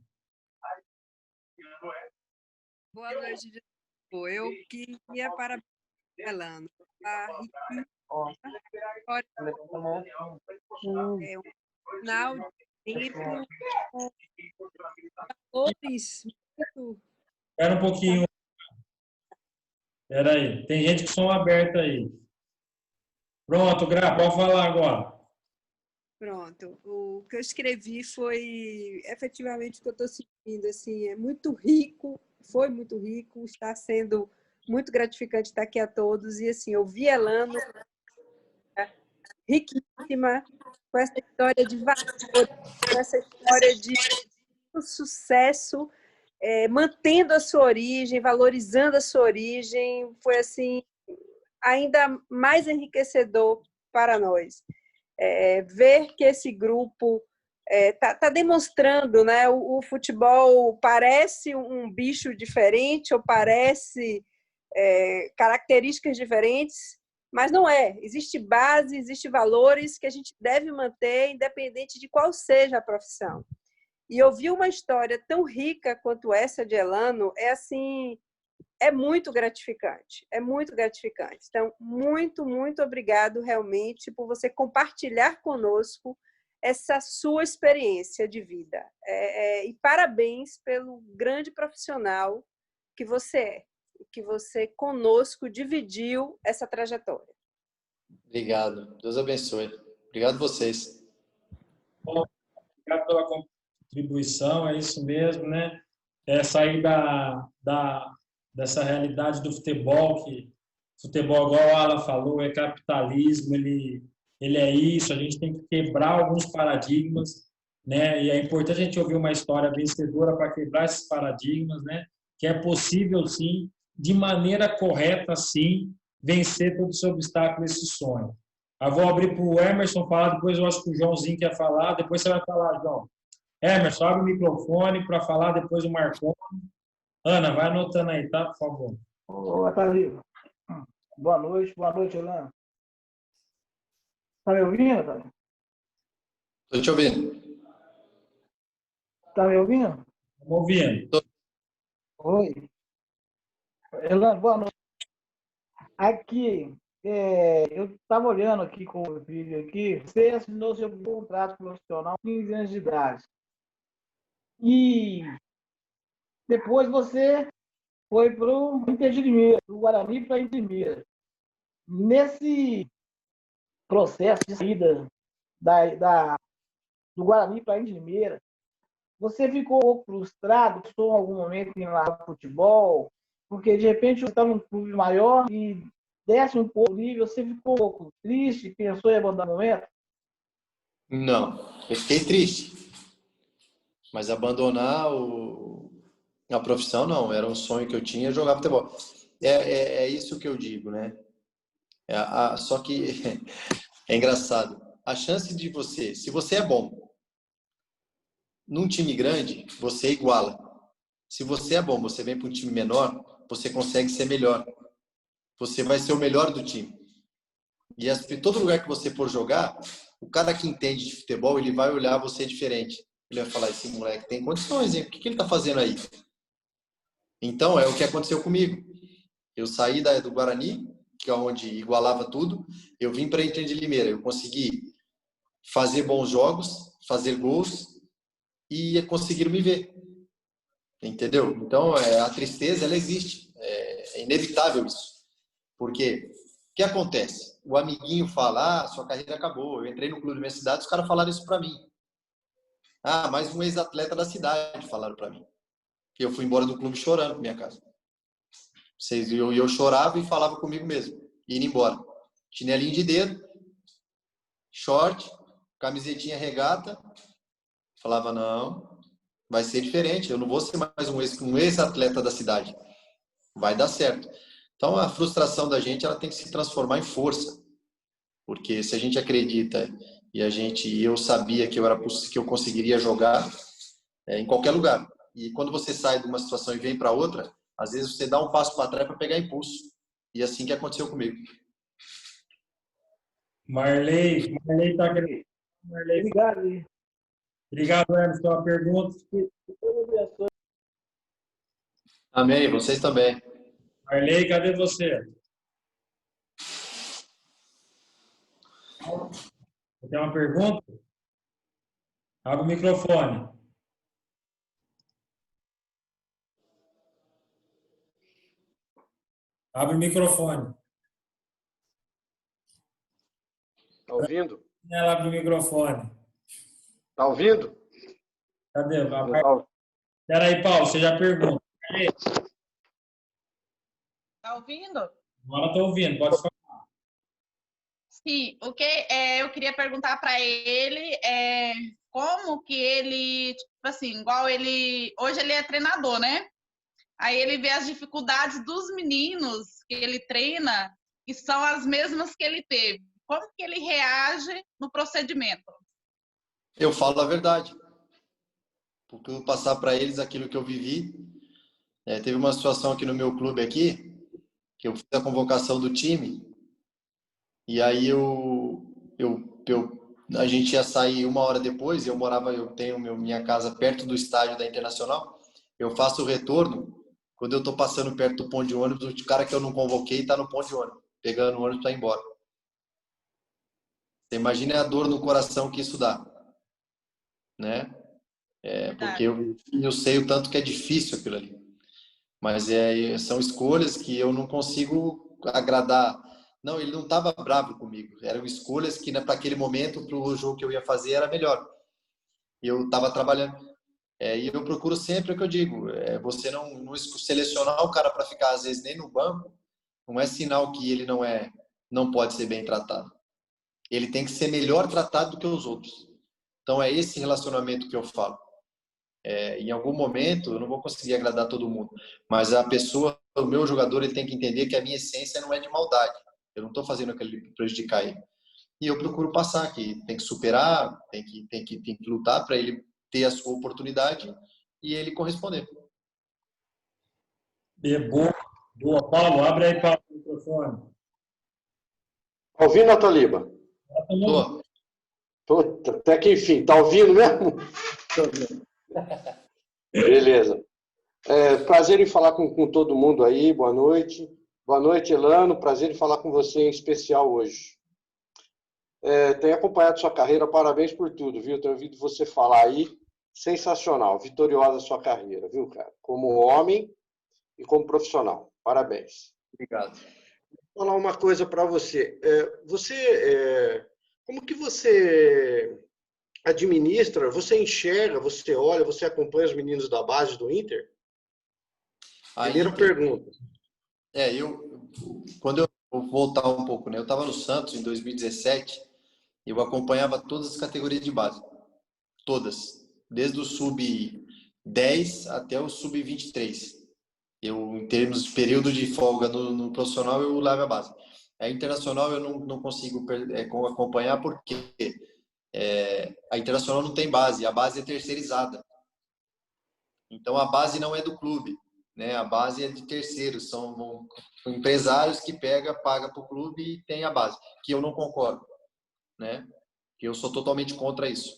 Boa noite de novo. Eu queria parabenizar Elano. É um final de tempo com valores muito. Espera um pouquinho. Espera aí. Tem gente com som aberto aí. Pronto, Gra, pode falar agora. Pronto. O que eu escrevi foi efetivamente o que eu estou sentindo. Assim, é muito rico, foi muito rico, está sendo muito gratificante estar aqui a todos. E assim, eu vi Elano riquíssima, com essa história de valor, com essa história de sucesso, mantendo a sua origem, valorizando a sua origem, foi assim ainda mais enriquecedor para nós. Ver que esse grupo tá demonstrando, né? O futebol parece um bicho diferente ou parece características diferentes, mas não é. Existe base, existe valores que a gente deve manter independente de qual seja a profissão. E ouvir uma história tão rica quanto essa de Elano é muito gratificante, é muito gratificante. Então, muito, muito obrigado realmente por você compartilhar conosco essa sua experiência de vida. E parabéns pelo grande profissional que você é, que você conosco dividiu essa trajetória. Obrigado. Deus abençoe. Obrigado a vocês. Bom, obrigado pela contribuição, é isso mesmo, né? Sair dessa realidade do futebol, que futebol, igual a Ala falou, é capitalismo, ele é isso, a gente tem que quebrar alguns paradigmas, né? E é importante a gente ouvir uma história vencedora para quebrar esses paradigmas, né? Que é possível, sim, de maneira correta, sim, vencer todo esse obstáculo, esse sonho. Eu vou abrir para o Emerson falar, depois eu acho que o Joãozinho quer falar, depois você vai falar, João. Emerson, abre o microfone para falar, depois o Marconi. Ana, vai anotando aí, tá? Por favor. Ô, Thalita. Boa noite, Elano. Tá me ouvindo, Thalita? Estou te ouvindo. Tá me ouvindo? Estamos ouvindo. Oi. Elano, boa noite. Aqui, eu estava olhando aqui com o vídeo aqui, você assinou seu contrato profissional com 15 anos de idade. E depois você foi para o Inter de Limeira, do Guarani para Inter de Limeira. Nesse processo de saída do Guarani para Inter de Limeira, você ficou frustrado, pensou em algum momento em ir lá para o futebol, porque de repente você está num clube maior e desce um pouco o nível, você ficou um pouco triste, pensou em abandonar o momento? Não, eu fiquei triste. Mas abandonar a profissão, não. Era um sonho que eu tinha, jogar futebol. É isso que eu digo, né? Só que é engraçado. A chance de você, se você é bom num time grande, você iguala. Se você é bom, você vem para um time menor, você consegue ser melhor. Você vai ser o melhor do time. E todo lugar que você for jogar, o cara que entende de futebol, ele vai olhar você diferente. Ele vai falar, esse moleque tem condições, hein? O que ele está fazendo aí? Então, é o que aconteceu comigo. Eu saí do Guarani, onde igualava tudo. Eu vim para Inter de Limeira, eu consegui fazer bons jogos, fazer gols e conseguiram me ver. Entendeu? Então, a tristeza, ela existe. É inevitável isso. Porque o que acontece? O amiguinho fala, sua carreira acabou. Eu entrei no clube da minha cidade, os caras falaram isso para mim. Mais um ex-atleta da cidade falaram para mim. Eu fui embora do clube chorando pra minha casa. Eu chorava e falava comigo mesmo. Indo embora. Chinelinho de dedo, short, camisetinha regata. Falava, não, vai ser diferente. Eu não vou ser mais um ex-atleta da cidade. Vai dar certo. Então, a frustração da gente, ela tem que se transformar em força. Porque se a gente acredita e eu sabia que eu conseguiria jogar em qualquer lugar. E quando você sai de uma situação e vem para outra, às vezes você dá um passo para trás para pegar impulso. E assim que aconteceu comigo. Marley está querendo. Marley. Obrigado. Obrigado, Emerson, pela pergunta. Amém, vocês também. Marley, cadê você? Você tem uma pergunta? Abre o microfone. Abre o microfone. Tá ouvindo? Ela abre o microfone. Tá ouvindo? Cadê? Espera aí, Paulo, você já pergunta. Tá ouvindo? Agora estou ouvindo, pode falar. Sim, o que eu queria perguntar para ele é como que ele, tipo assim, igual ele, hoje ele é treinador, né? Aí ele vê as dificuldades dos meninos que ele treina e são as mesmas que ele teve. Como que ele reage no procedimento? Eu falo a verdade. Porque eu vou passar para eles aquilo que eu vivi. Teve uma situação aqui no meu clube aqui, que eu fiz a convocação do time, e aí a gente ia sair 1 hora depois, eu tenho minha casa perto do estádio da Internacional, eu faço o retorno, quando eu estou passando perto do ponto de ônibus, o cara que eu não convoquei está no ponto de ônibus, pegando o ônibus para ir embora. Você imagina a dor no coração que isso dá, né? Porque eu sei o tanto que é difícil aquilo ali. Mas são escolhas que eu não consigo agradar. Não, ele não estava bravo comigo. Eram escolhas que, para aquele momento, para o jogo que eu ia fazer, era melhor. Eu estava trabalhando. E eu procuro sempre o que eu digo. Você não selecionar o cara para ficar, às vezes, nem no banco, não é sinal que ele não pode ser bem tratado. Ele tem que ser melhor tratado do que os outros. Então, é esse relacionamento que eu falo. Em algum momento eu não vou conseguir agradar todo mundo, mas o meu jogador, ele tem que entender que a minha essência não é de maldade. Eu não estou fazendo aquilo prejudicar ele. E eu procuro passar que tem que superar, tem que lutar para ele ter a sua oportunidade e ele corresponder. Boa. Paulo, abre aí, Paulo, o microfone. Tá ouvindo, Ataliba? Tô. Até que enfim, tá ouvindo mesmo? Beleza. Prazer em falar com todo mundo aí, boa noite. Boa noite, Elano, prazer em falar com você em especial hoje. Tenho acompanhado sua carreira, parabéns por tudo, viu? Tenho ouvido você falar aí, sensacional, vitoriosa a sua carreira, viu, cara? Como homem e como profissional, parabéns. Obrigado. Vou falar uma coisa para você. Como que você administra, você enxerga, você olha, você acompanha os meninos da base do Inter? Primeira pergunta. Quando eu vou voltar um pouco, né? Eu estava no Santos em 2017, eu acompanhava todas as categorias de base. Todas. Desde o sub-10 até o sub-23. Em termos de período de folga no profissional, eu levo a base. A internacional eu não consigo acompanhar porque a Internacional não tem base, a base é terceirizada. Então, a base não é do clube, né? A base é de terceiros, são empresários que paga para o clube e tem a base, que eu não concordo, né? Que eu sou totalmente contra isso.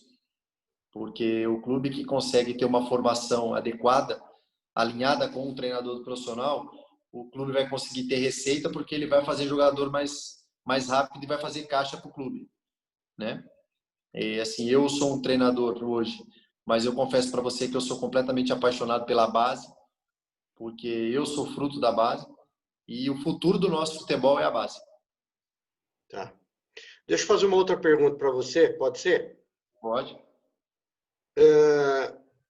Porque o clube que consegue ter uma formação adequada, alinhada com um treinador profissional, o clube vai conseguir ter receita porque ele vai fazer jogador mais rápido e vai fazer caixa para o clube, né? E assim, eu sou um treinador hoje, mas eu confesso para você que eu sou completamente apaixonado pela base, porque eu sou fruto da base e o futuro do nosso futebol é a base. Tá. Deixa eu fazer uma outra pergunta para você, pode ser? Pode.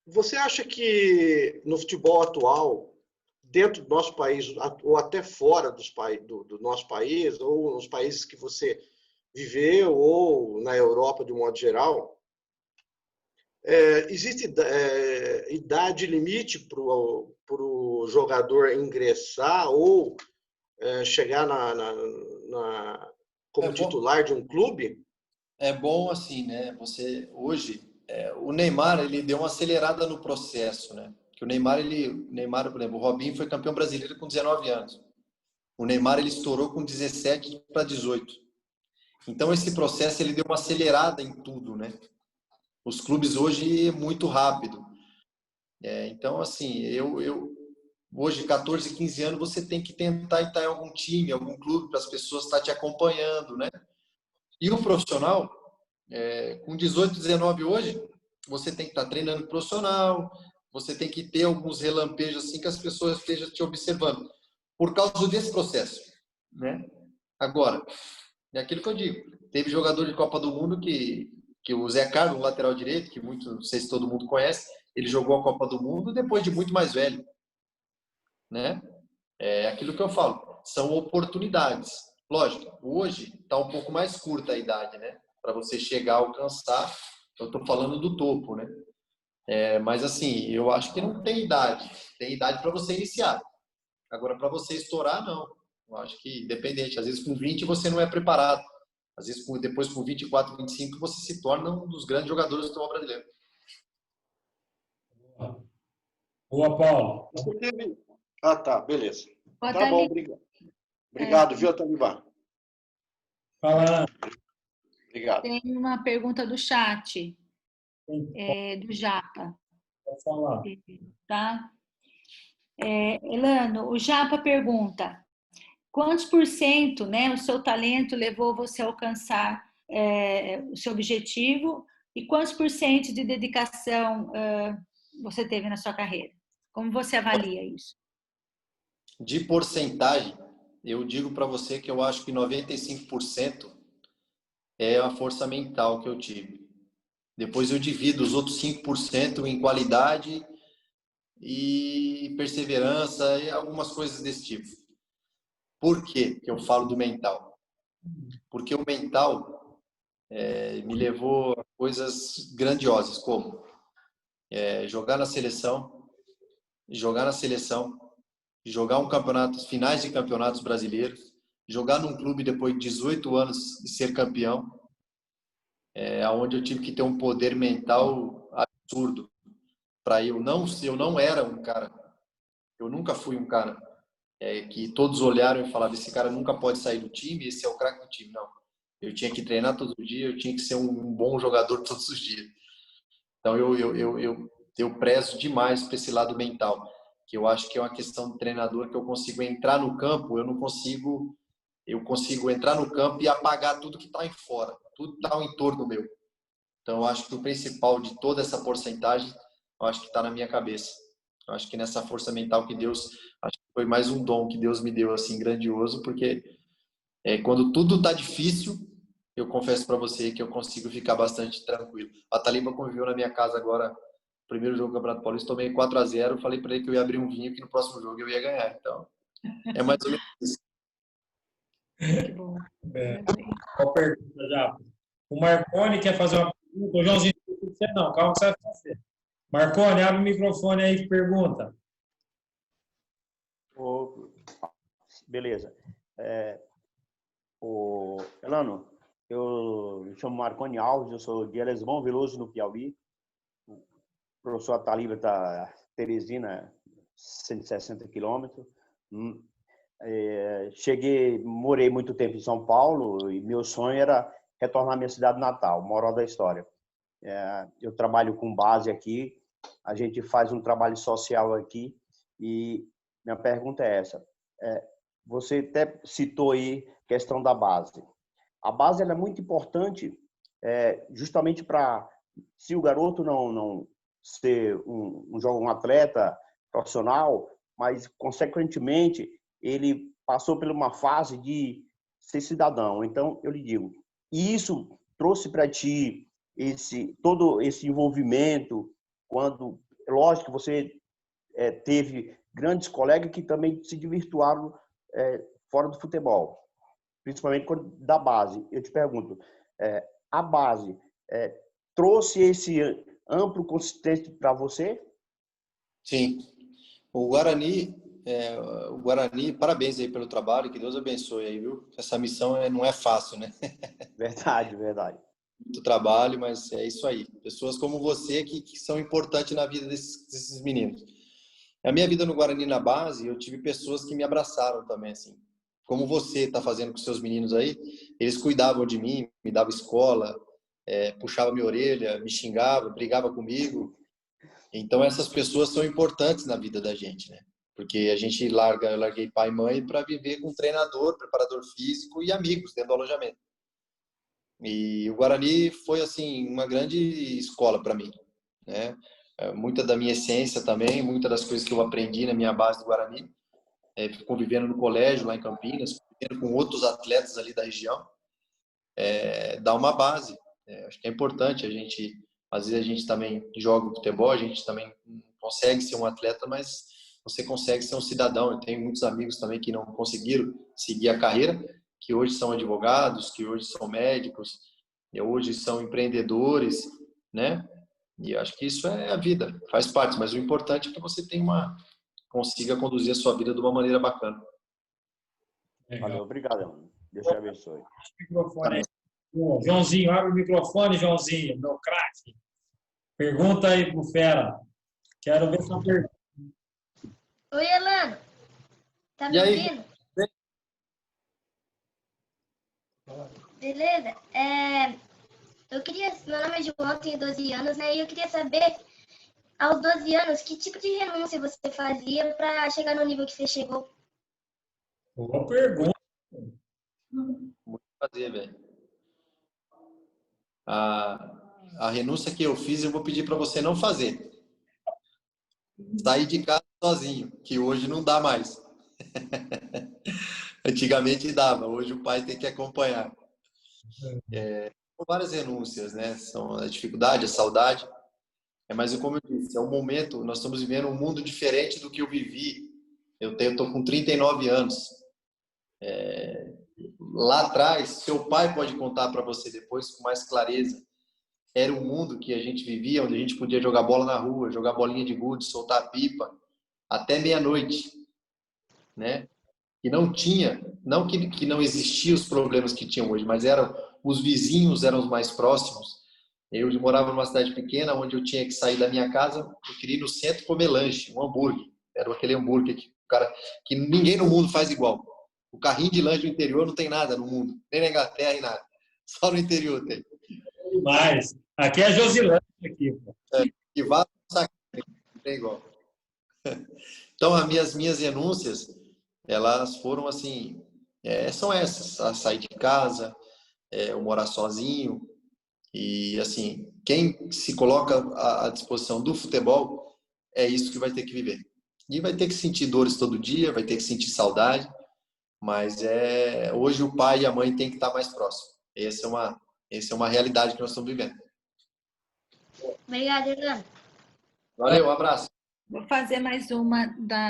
Você acha que no futebol atual, dentro do nosso país, ou até fora do nosso país, ou nos países que você viveu, ou na Europa de um modo geral, existe idade limite para o jogador ingressar ou chegar como titular de um clube? É bom assim, né? Você hoje o Neymar ele deu uma acelerada no processo, né? Que o Neymar, por exemplo, o Robinho foi campeão brasileiro com 19 anos. O Neymar ele estourou com 17 para 18. Então esse processo ele deu uma acelerada em tudo, né? Os clubes hoje é muito rápido. Então assim, eu hoje 14, 15 anos você tem que tentar estar em algum time, algum clube para as pessoas estar te acompanhando, né? E o profissional com 18, 19 hoje, você tem que estar treinando profissional, você tem que ter alguns relampejos assim que as pessoas estejam te observando, por causa desse processo, né? Agora, é aquilo que eu digo, teve jogador de Copa do Mundo que o Zé Carlos, um lateral direito, que não sei se todo mundo conhece, ele jogou a Copa do Mundo depois de muito mais velho, né? É aquilo que eu falo, são oportunidades. Lógico, hoje está um pouco mais curta a idade, né? Para você chegar a alcançar, eu estou falando do topo, né? Mas assim, eu acho que não tem idade. Tem idade para você iniciar. Agora, para você estourar, não. Eu acho que independente. Às vezes com 20 você não é preparado. Às vezes depois com 24, 25 você se torna um dos grandes jogadores do futebol brasileiro. Boa, Paulo. Ah, tá, beleza. Boa Tá bom, tarde. obrigado. Obrigado, viu, Talibã? Fala. Obrigado. Tem uma pergunta do chat, do Japa. Pode falar. Tá? Elano, o Japa pergunta: quantos por cento, né, o seu talento levou você a alcançar o seu objetivo e quantos por cento de dedicação você teve na sua carreira? Como você avalia isso? De porcentagem, eu digo para você que eu acho que 95% é a força mental que eu tive. Depois eu divido os outros 5% em qualidade e perseverança e algumas coisas desse tipo. Por que eu falo do mental? Porque o mental me levou a coisas grandiosas, como jogar na seleção, jogar um campeonato, finais de campeonatos brasileiros, jogar num clube depois de 18 anos e ser campeão, onde eu tive que ter um poder mental absurdo. Eu não era um cara, eu nunca fui um cara que todos olharam e falavam: esse cara nunca pode sair do time, esse é o craque do time. Não, eu tinha que treinar todo dia, eu tinha que ser um bom jogador todos os dias. Então eu prezo demais para esse lado mental, que eu acho que é uma questão do treinador, que eu consigo entrar no campo, eu consigo entrar no campo e apagar tudo que está em fora, tudo está ao entorno meu. Então eu acho que o principal de toda essa porcentagem, eu acho que está na minha cabeça. Eu acho que nessa força mental que Deus, acho que foi mais um dom que Deus me deu assim grandioso, porque quando tudo está difícil, eu confesso para você que eu consigo ficar bastante tranquilo. A Taliba conviveu na minha casa agora, primeiro jogo do Campeonato Paulista, tomei 4-0, falei para ele que eu ia abrir um vinho que no próximo jogo eu ia ganhar. Então, é mais ou menos isso. Que bom. Qual pergunta, já? O Marconi quer fazer uma pergunta. O Joãozinho, não, calma que você vai fazer. Marconi, abre o microfone aí e pergunta. Beleza. Elano, eu me chamo Marconi Alves, eu sou de Elesbão Veloso, no Piauí. O professor Ataliba está Teresina, 160 quilômetros. Morei muito tempo em São Paulo e meu sonho era retornar à minha cidade natal, moral da história. Eu trabalho com base aqui, a gente faz um trabalho social aqui e minha pergunta é essa: você até citou aí a questão da base. A base ela é muito importante justamente para, se o garoto não ser um atleta profissional, mas, consequentemente, ele passou por uma fase de ser cidadão. Então, eu lhe digo, isso trouxe para ti todo esse envolvimento, quando, lógico que você teve grandes colegas que também se divirtuaram fora do futebol, principalmente da base. Eu te pergunto, a base trouxe esse amplo consistente para você? Sim. O Guarani, parabéns aí pelo trabalho, que Deus abençoe aí, viu? Essa missão não é fácil, né? Verdade, verdade. Muito trabalho, mas é isso aí. Pessoas como você que são importantes na vida desses meninos. A minha vida no Guarani na base, eu tive pessoas que me abraçaram também, assim. Como você está fazendo com seus meninos aí, eles cuidavam de mim, me davam escola, puxavam minha orelha, me xingavam, brigavam comigo. Então, essas pessoas são importantes na vida da gente, né? Porque a gente eu larguei pai e mãe para viver com treinador, preparador físico e amigos dentro do alojamento. E o Guarani foi, assim, uma grande escola para mim, né? Muita da minha essência também, muitas das coisas que eu aprendi na minha base do Guarani, convivendo no colégio lá em Campinas, convivendo com outros atletas ali da região, dá uma base. Acho que é importante a gente, às vezes a gente também joga futebol, a gente também consegue ser um atleta, mas você consegue ser um cidadão. Eu tenho muitos amigos também que não conseguiram seguir a carreira, que hoje são advogados, que hoje são médicos, e hoje são empreendedores, né? E acho que isso é a vida, faz parte, mas o importante é que você consiga conduzir a sua vida de uma maneira bacana. Valeu, obrigado, mano. Deus te abençoe. Microfone. Joãozinho, abre o microfone, Joãozinho, meu craque. Pergunta aí pro Fera. Quero ver sua pergunta. Oi, Elano. Tá me ouvindo? Beleza. Eu queria... Meu nome é João, tenho 12 anos, né? E eu queria saber, aos 12 anos, que tipo de renúncia você fazia para chegar no nível que você chegou? Boa pergunta. Muito prazer, velho. A renúncia que eu fiz, eu vou pedir para você não fazer. Sair de casa sozinho, que hoje não dá mais. Antigamente dava, hoje o pai tem que acompanhar. São várias renúncias, né? São a dificuldade, a saudade. Mas, como eu disse, é um momento, nós estamos vivendo um mundo diferente do que eu vivi. Eu estou com 39 anos. Lá atrás, seu pai pode contar para você depois com mais clareza. Era um mundo que a gente vivia, onde a gente podia jogar bola na rua, jogar bolinha de gude, soltar pipa, até meia-noite, né? E não tinha, não que não existiam os problemas que tinham hoje, mas os vizinhos eram os mais próximos. Eu morava numa cidade pequena, onde eu tinha que sair da minha casa, eu queria ir no centro comer lanche, um hambúrguer. Era aquele hambúrguer que ninguém no mundo faz igual. O carrinho de lanche do interior não tem nada no mundo, nem na Inglaterra, nem nada. Só no interior tem. Demais. Aqui é Josilândia. Que vá não tem igual. Então, as minhas renúncias, elas foram assim, são essas: a sair de casa, eu morar sozinho. E, assim, quem se coloca à disposição do futebol, é isso que vai ter que viver. E vai ter que sentir dores todo dia, vai ter que sentir saudade, mas hoje o pai e a mãe têm que estar mais próximos. Essa é uma realidade que nós estamos vivendo. Obrigada, Elano. Valeu, um abraço. Vou fazer mais uma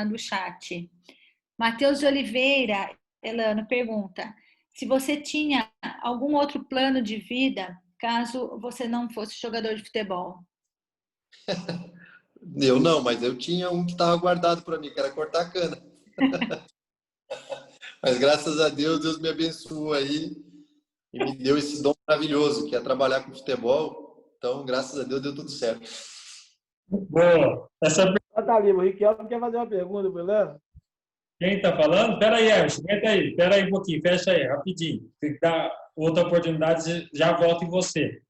do chat. Matheus de Oliveira, Elano, pergunta se você tinha algum outro plano de vida caso você não fosse jogador de futebol. Eu não, mas eu tinha um que estava guardado para mim, que era cortar a cana. Mas graças a Deus, Deus me abençoou aí e me deu esse dom maravilhoso, que é trabalhar com futebol. Então, graças a Deus, deu tudo certo. Boa. Tá ali, o Riquelme quer fazer uma pergunta, beleza? Quem está falando? Espera aí, Emerson. Espera aí um pouquinho. Fecha aí, rapidinho. Tem que dar outra oportunidade, já volto em você.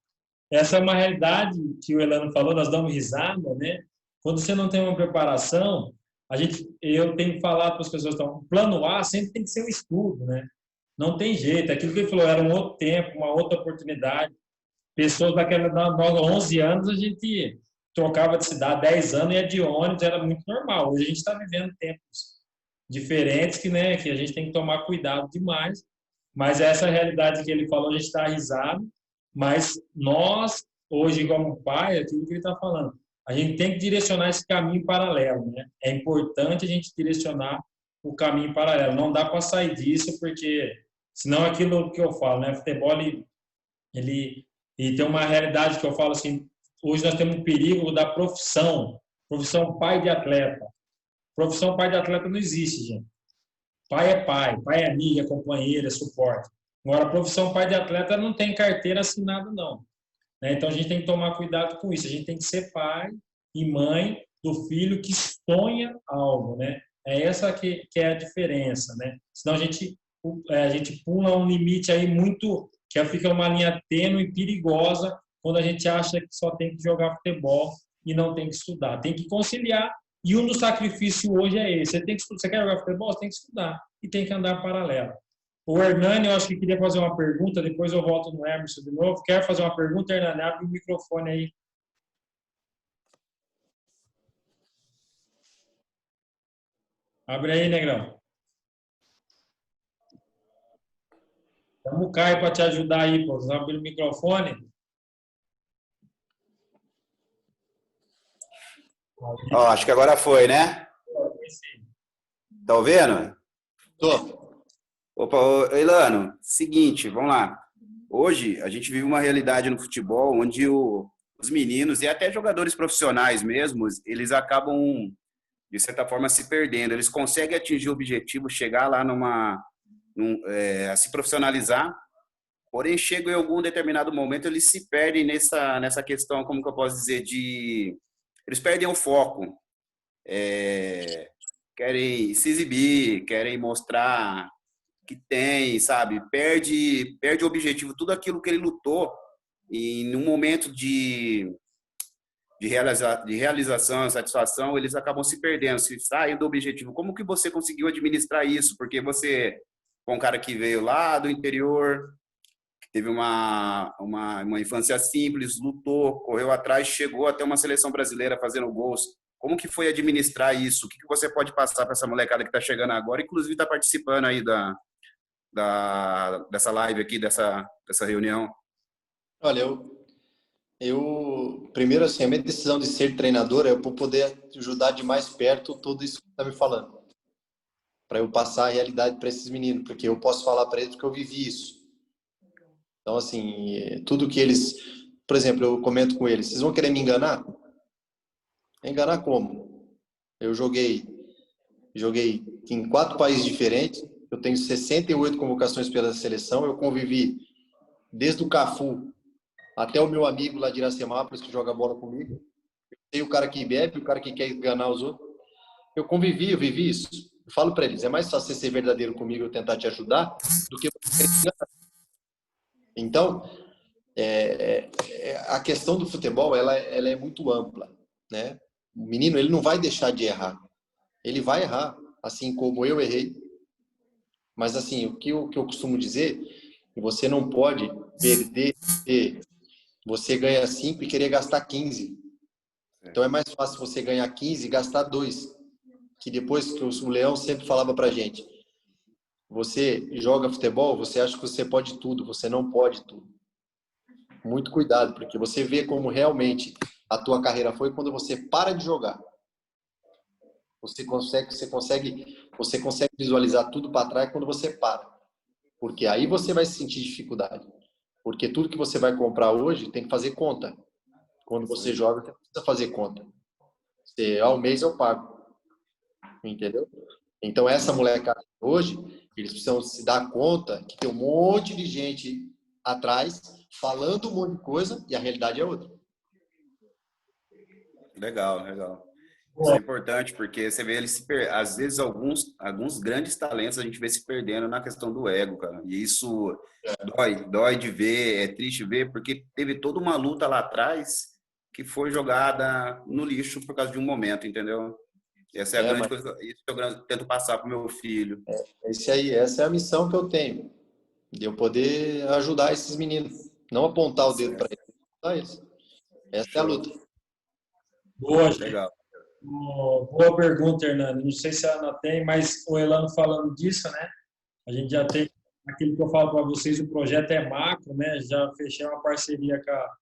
Essa é uma realidade que o Elano falou, nós damos risada, né? Quando você não tem uma preparação, eu tenho falado para as pessoas, então, o plano A sempre tem que ser o estudo, né? Não tem jeito. Aquilo que ele falou, era um outro tempo, uma outra oportunidade. Pessoas nós 11 anos, a gente trocava de cidade, 10 anos ia de ônibus, era muito normal. Hoje a gente está vivendo tempos diferentes que, né, que a gente tem que tomar cuidado demais. Mas essa realidade que ele falou, a gente está risado. Mas nós, hoje, como pai, é aquilo que ele está falando, a gente tem que direcionar esse caminho paralelo, né? É importante a gente direcionar o caminho paralelo. Não dá para sair disso, porque senão aquilo que eu falo, né? Futebol, ele tem uma realidade que eu falo assim, hoje nós temos um perigo da profissão pai de atleta. Profissão pai de atleta não existe, gente. Pai é amigo, é companheiro, é suporte. Agora, a profissão pai de atleta não tem carteira assinada, não. Né? Então, a gente tem que tomar cuidado com isso. A gente tem que ser pai e mãe do filho que sonha algo, né? É essa que é a diferença, né? Senão a gente pula um limite aí muito, que fica uma linha tênue e perigosa quando a gente acha que só tem que jogar futebol e não tem que estudar. Tem que conciliar, e um dos sacrifícios hoje é esse. Você quer jogar futebol? Você tem que estudar e tem que andar paralelo. O Hernani, eu acho que queria fazer uma pergunta, depois eu volto no Emerson de novo. Quer fazer uma pergunta, Hernani? Abre o microfone aí. Abre aí, Negrão. Chama o Caio para te ajudar aí, pô. Você abre o microfone. Ó, acho que agora foi, né? Tá ouvindo? Tô. Opa, Elano, seguinte, vamos lá. Hoje, a gente vive uma realidade no futebol onde os meninos, e até jogadores profissionais mesmos, eles acabam, de certa forma, se perdendo. Eles conseguem atingir o objetivo, chegar lá a se profissionalizar, porém, chegam em algum determinado momento, eles se perdem nessa questão, como que eu posso dizer, eles perdem o foco. Querem se exibir, querem mostrar que tem, sabe? Perde o objetivo, tudo aquilo que ele lutou, e num momento de realização, satisfação, eles acabam se perdendo, se saem do objetivo. Como que você conseguiu administrar isso? Porque você foi um cara que veio lá do interior, teve uma infância simples, lutou, correu atrás, chegou até uma seleção brasileira fazendo gols. Como que foi administrar isso? O que você pode passar para essa molecada que está chegando agora, inclusive está participando aí dessa live aqui, dessa reunião? Olha, eu primeiro, assim, a minha decisão de ser treinador é para poder ajudar de mais perto tudo isso que você está me falando. Para eu passar a realidade para esses meninos, porque eu posso falar para eles porque eu vivi isso. Então, assim, tudo que eles... Por exemplo, eu comento com eles, vocês vão querer me enganar? Enganar como? Eu joguei em 4 países diferentes, eu tenho 68 convocações pela seleção, eu convivi desde o Cafu até o meu amigo lá de Iracemápolis, que joga bola comigo. Tem o cara que bebe, o cara que quer enganar os outros. Eu vivi isso. Eu falo para eles, é mais fácil você ser verdadeiro comigo e eu tentar te ajudar do que você querer me enganar. Então, a questão do futebol, ela é muito ampla, né? O menino, ele não vai deixar de errar. Ele vai errar, assim como eu errei. Mas, assim, o que eu costumo dizer, que você não pode perder, você ganha 5 e querer gastar 15. Então, é mais fácil você ganhar 15 e gastar 2. Que depois que o Leão sempre falava pra gente, você joga futebol, você acha que você pode tudo, você não pode tudo. Muito cuidado, porque você vê como realmente a tua carreira foi quando você para de jogar. Você consegue visualizar tudo para trás quando você para. Porque aí você vai sentir dificuldade. Porque tudo que você vai hoje tem que fazer conta. Quando você joga, você precisa fazer conta. Ao mês eu pago. Entendeu? Então, essa molecada hoje, eles precisam se dar conta que tem um monte de gente atrás falando um monte de coisa e a realidade é outra. Legal. Isso é importante, porque você vê eles às vezes alguns grandes talentos a gente vê se perdendo na questão do ego, cara. E isso dói de ver, é triste ver, porque teve toda uma luta lá atrás que foi jogada no lixo por causa de um momento, entendeu? Essa é a grande coisa, isso que eu tento passar para o meu filho. Essa é a missão que eu tenho, de eu poder ajudar esses meninos, não apontar o dedo para eles, ajudar eles. Essa é a luta. Boa, legal. Boa pergunta, Hernani. Não sei se a Ana tem, mas o Elano falando disso, né? A gente já tem aquilo que eu falo para vocês, o projeto é macro, né? Já fechei uma parceria com a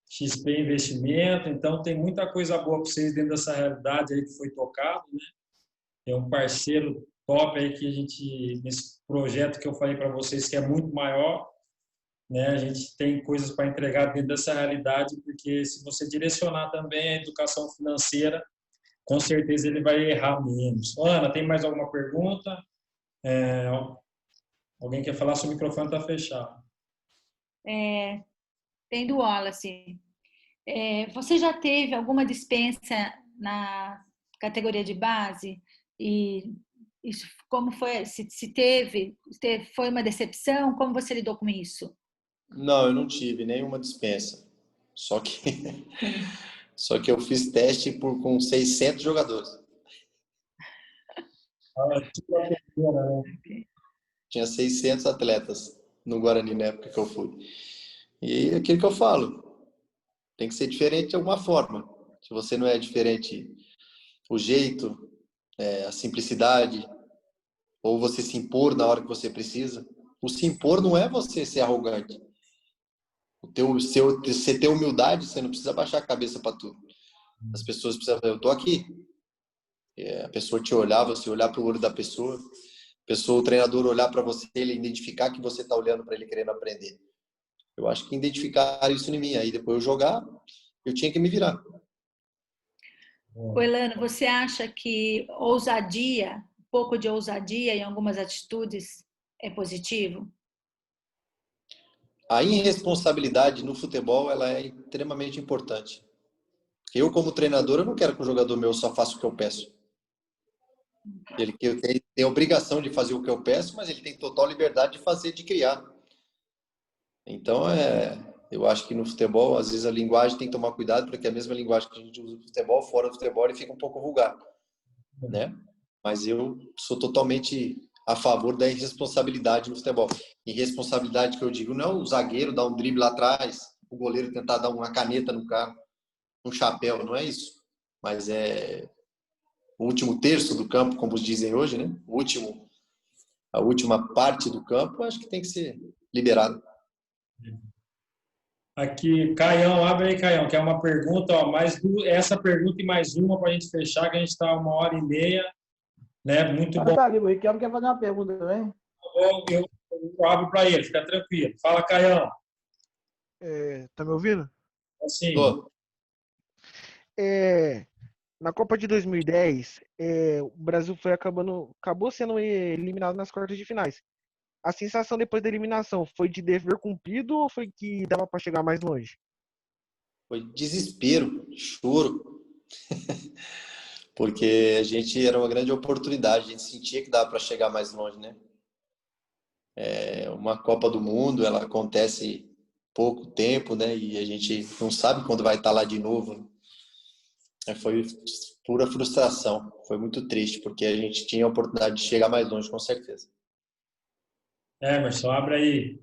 XP Investimento, então tem muita coisa boa para vocês dentro dessa realidade aí que foi tocado, né? É um parceiro top aí que a gente, nesse projeto que eu falei para vocês, que é muito maior, né? A gente tem coisas para entregar dentro dessa realidade, porque se você direcionar também a educação financeira, com certeza ele vai errar menos. Ana, tem mais alguma pergunta? Alguém quer falar? Seu microfone está fechado. Tem do Wallace. Você já teve alguma dispensa na categoria de base? E isso, como foi? Se teve, foi uma decepção? Como você lidou com isso? Não, eu não tive nenhuma dispensa. Só que eu fiz teste com 600 jogadores. Tinha 600 atletas no Guarani na época que eu fui. E é aquilo que eu falo, tem que ser diferente de alguma forma. Se você não é diferente, o jeito, a simplicidade, ou você se impor na hora que você precisa. O se impor não é você ser arrogante. Você ter humildade, você não precisa baixar a cabeça para tudo. As pessoas precisam falar, eu tô aqui. A pessoa te olhar, você olhar para o olho da pessoa, o treinador olhar para você, ele identificar que você está olhando para ele querendo aprender. Eu acho que identificar isso em mim. Aí depois eu jogar, eu tinha que me virar. Elano, você acha que ousadia, um pouco de ousadia em algumas atitudes é positivo? A irresponsabilidade no futebol, ela é extremamente importante. Eu, como treinador, eu não quero que um jogador meu só faça o que eu peço. Ele tem a obrigação de fazer o que eu peço, mas ele tem total liberdade de fazer, de criar. Então, eu acho que no futebol, às vezes a linguagem tem que tomar cuidado, porque a mesma linguagem que a gente usa no futebol, fora do futebol, ele fica um pouco vulgar, né? Mas eu sou totalmente a favor da irresponsabilidade no futebol. Irresponsabilidade que eu digo, não o zagueiro dar um drible lá atrás, o goleiro tentar dar uma caneta no cara, um chapéu, não é isso. Mas é o último terço do campo, como dizem hoje, né? A última parte do campo, acho que tem que ser liberado. Aqui, Caião, abre aí, Caião, que é uma pergunta, ó, essa pergunta e mais uma para a gente fechar, que a gente está 1h30, né? Muito bom. Tá ali, o Ricardo quer fazer uma pergunta também. Eu abro para ele, fica tranquilo. Fala, Caião. Tá me ouvindo? Assim. Na Copa de 2010, o Brasil acabou sendo eliminado nas quartas de finais. A sensação depois da eliminação foi de dever cumprido ou foi que dava para chegar mais longe? Foi desespero, choro. Porque a gente era uma grande oportunidade, a gente sentia que dava para chegar mais longe, né? Uma Copa do Mundo, ela acontece pouco tempo, né? E a gente não sabe quando vai estar lá de novo. Foi pura frustração, foi muito triste, porque a gente tinha a oportunidade de chegar mais longe, com certeza. Emerson, abre aí.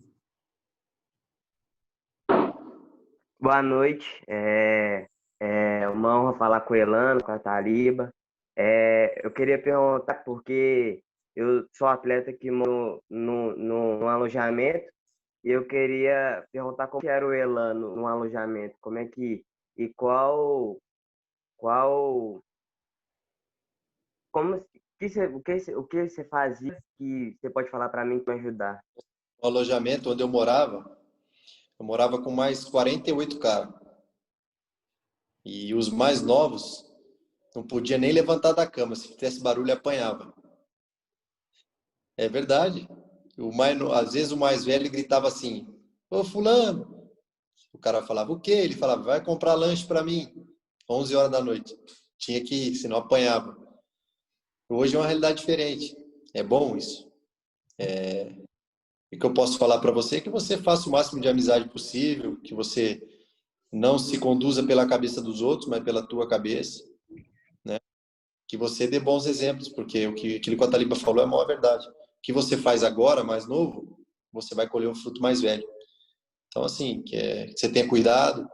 Boa noite. É uma honra falar com o Elano, com a Taliba. Eu queria perguntar, porque eu sou atleta aqui no alojamento, e eu queria perguntar como que era o Elano no alojamento, como é que... E o que você fazia que você pode falar para mim para me ajudar? No alojamento onde eu morava com mais 48 caras. E os mais novos não podia nem levantar da cama, se fizesse barulho apanhava. É verdade. Às vezes o mais velho gritava assim: "Ô fulano". O cara falava: "O quê?" Ele falava: "Vai comprar lanche para mim." 11 horas da noite. Tinha que ir, senão apanhava. Hoje é uma realidade diferente. É bom isso. O que eu posso falar para você é que você faça o máximo de amizade possível, que você não se conduza pela cabeça dos outros, mas pela tua cabeça, né? que você dê bons exemplos, porque aquilo que a Taliba falou é a maior verdade. O que você faz agora, mais novo, você vai colher um fruto mais velho. Então, assim, que você tenha cuidado,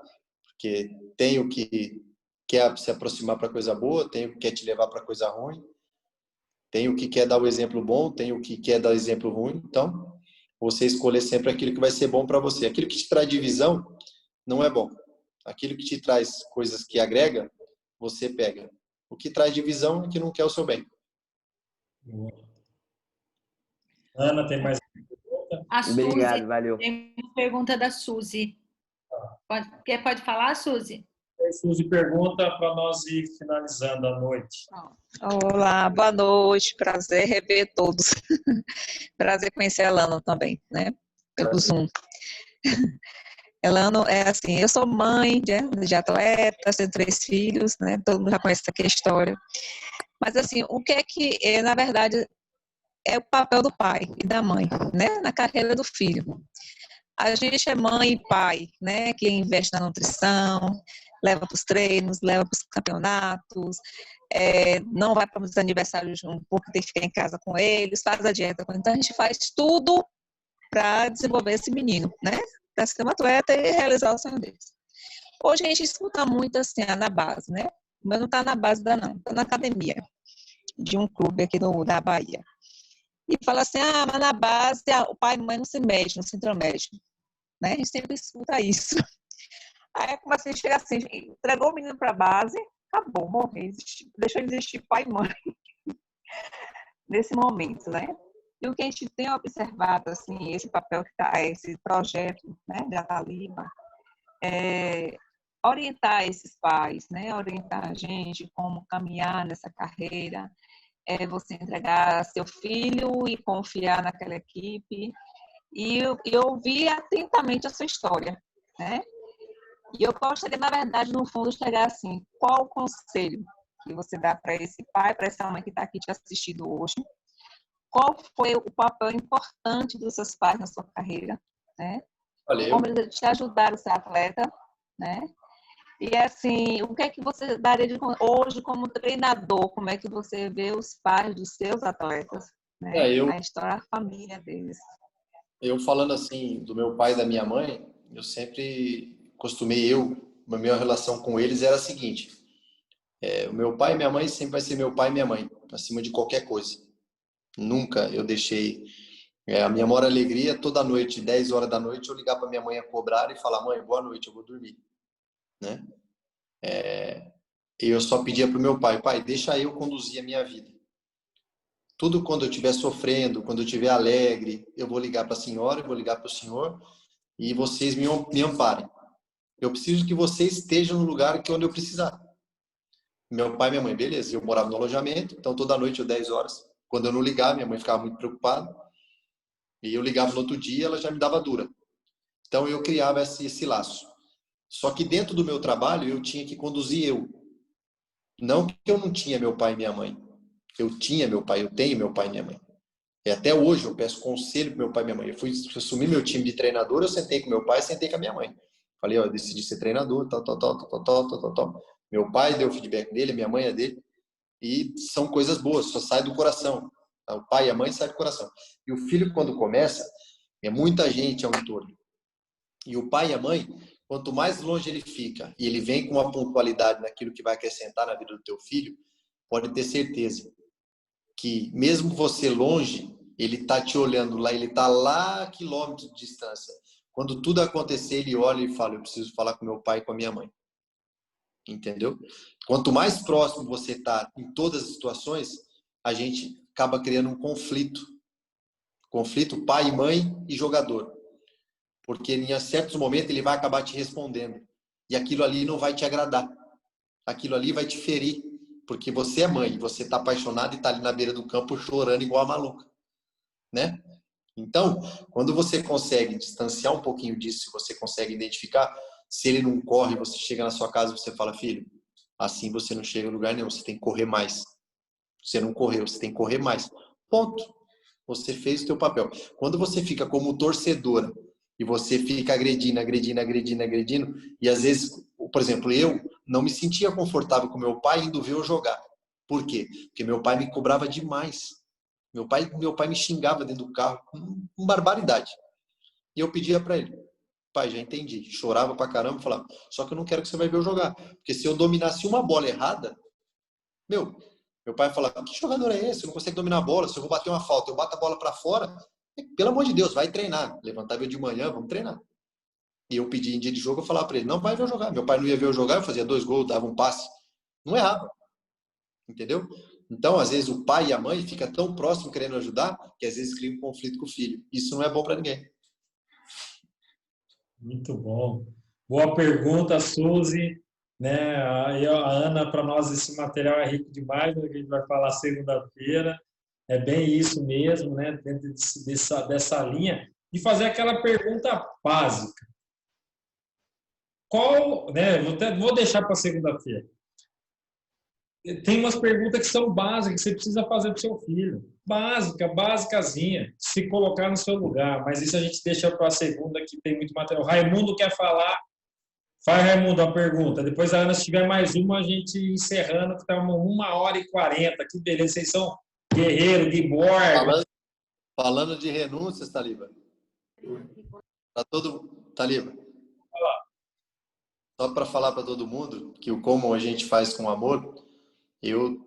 porque tem o que quer se aproximar para coisa boa, tem o que quer te levar para coisa ruim, tem o que quer dar o exemplo bom, tem o que quer dar o exemplo ruim. Então, você escolher sempre aquilo que vai ser bom para você. Aquilo que te traz divisão não é bom. Aquilo que te traz coisas que agrega, você pega. O que traz divisão é que não quer o seu bem. Ana, tem mais uma pergunta? A Suzy, Obrigado, valeu. tem uma pergunta da Suzy. Pode falar, Suzy? A Suzy pergunta para nós ir finalizando a noite. Olá, boa noite, prazer rever todos. Prazer conhecer a Elano também, né? Pelo Zoom. Elano, é assim, eu sou mãe de atleta, tenho 3 filhos, né? Todo mundo já conhece aqui a história. Mas assim, o que é que, na verdade, é o papel do pai e da mãe, né? Na carreira do filho. A gente é mãe e pai, né? Que investe na nutrição, leva para os treinos, leva para os campeonatos, não vai para os aniversários junto porque tem que ficar em casa com eles, faz a dieta. Então a gente faz tudo para desenvolver esse menino, né? Para ser um atleta e realizar o sonho deles. Hoje a gente escuta muito assim, na base, né? Mas não está na base não, está na academia de um clube aqui da Bahia. E fala assim, mas na base o pai e a mãe não se mexem, não se intrometem. Né? A gente sempre escuta isso. Aí começa a chegar assim, entregou o menino para a base, acabou, morreu, deixou de existir pai e mãe nesse momento, né? E o que a gente tem observado, assim, esse papel que tá, esse projeto, né, da Taliba, orientar esses pais, né, orientar a gente como caminhar nessa carreira, você entregar seu filho e confiar naquela equipe e ouvir atentamente a sua história, né? E eu gostaria, na verdade, no fundo, de chegar assim, qual o conselho que você dá para esse pai, para essa mãe que está aqui te assistindo hoje? Qual foi o papel importante dos seus pais na sua carreira, né? Valeu. Como eles te ajudaram a ser atleta, né? E assim, o que é que você daria hoje como treinador? Como é que você vê os pais dos seus atletas, né? A história, a família deles. Eu falando assim do meu pai e da minha mãe, eu sempre a minha relação com eles era a seguinte: o meu pai e minha mãe sempre vai ser meu pai e minha mãe, acima de qualquer coisa. Nunca eu deixei a minha maior alegria toda noite, 10 horas da noite, eu ligar para minha mãe a cobrar e falar: mãe, boa noite, eu vou dormir, né? Eu só pedia para o meu pai: pai, deixa eu conduzir a minha vida. Tudo quando eu estiver sofrendo, quando eu estiver alegre, eu vou ligar para a senhora, eu vou ligar para o senhor e vocês me amparem. Eu preciso que vocês estejam no lugar onde eu precisar. Meu pai e minha mãe, beleza. Eu morava no alojamento, então toda noite, às 10 horas, quando eu não ligava, minha mãe ficava muito preocupada. E eu ligava no outro dia, ela já me dava dura. Então eu criava esse laço. Só que dentro do meu trabalho, eu tinha que conduzir eu. Não que eu não tinha meu pai e minha mãe. Eu tinha meu pai, eu tenho meu pai e minha mãe. E até hoje eu peço conselho para meu pai e minha mãe. Eu fui assumir meu time de treinador, eu sentei com meu pai, sentei com a minha mãe. Falei, eu decidi ser treinador, tal. Meu pai deu o feedback dele, minha mãe é dele. E são coisas boas, só sai do coração. O pai e a mãe saem do coração. E o filho, quando começa, é muita gente ao entorno. E o pai e a mãe, quanto mais longe ele fica, e ele vem com uma pontualidade naquilo que vai acrescentar na vida do teu filho, pode ter certeza que mesmo você longe, ele está te olhando lá, ele está lá a quilômetros de distância. Quando tudo acontecer, ele olha e fala: eu preciso falar com meu pai e com a minha mãe. Entendeu? Quanto mais próximo você está em todas as situações, a gente acaba criando um conflito. Conflito pai, mãe e jogador. Porque em certos momentos ele vai acabar te respondendo. E aquilo ali não vai te agradar. Aquilo ali vai te ferir. Porque você é mãe, você está apaixonado e está ali na beira do campo chorando igual a maluca. Né? Então, quando você consegue distanciar um pouquinho disso, você consegue identificar, se ele não corre, você chega na sua casa e você fala: filho, assim você não chega em lugar nenhum, você tem que correr mais. Você não correu, você tem que correr mais. Ponto. Você fez o teu papel. Quando você fica como torcedora e você fica agredindo, e às vezes, por exemplo, eu não me sentia confortável com meu pai indo ver eu jogar. Por quê? Porque meu pai me cobrava demais. Meu pai me xingava dentro do carro com barbaridade. E eu pedia para ele, pai, já entendi. Chorava pra caramba, falava, só que eu não quero que você vai ver eu jogar. Porque se eu dominasse uma bola errada, meu pai falava, que jogador é esse? Você não consegue dominar a bola. Se eu vou bater uma falta, eu bato a bola para fora. Pelo amor de Deus, vai treinar. Levantava eu de manhã, vamos treinar. E eu pedia em dia de jogo, eu falava para ele, não vai ver eu jogar. Meu pai não ia ver eu jogar, eu fazia 2 gols, dava um passe. Não errava. Entendeu? Então, às vezes, o pai e a mãe ficam tão próximos querendo ajudar que às vezes cria um conflito com o filho. Isso não é bom para ninguém. Muito bom. Boa pergunta, Suzy. Né? A Ana, para nós, esse material é rico demais, né? Que a gente vai falar segunda-feira. É bem isso mesmo, né? Dentro dessa linha. E fazer aquela pergunta básica. Qual, né? Vou deixar para segunda-feira. Tem umas perguntas que são básicas que você precisa fazer para o seu filho. Básicazinha. Se colocar no seu lugar. Mas isso a gente deixa para a segunda, que tem muito material. Raimundo quer falar. Faz, Raimundo, a pergunta. Depois a Ana, se tiver mais uma, a gente encerrando, que está 1h40. Que beleza. Vocês são guerreiros, de borda. Falando de renúncias, Taliba. Taliba. Só para falar para todo mundo que o como a gente faz com amor, eu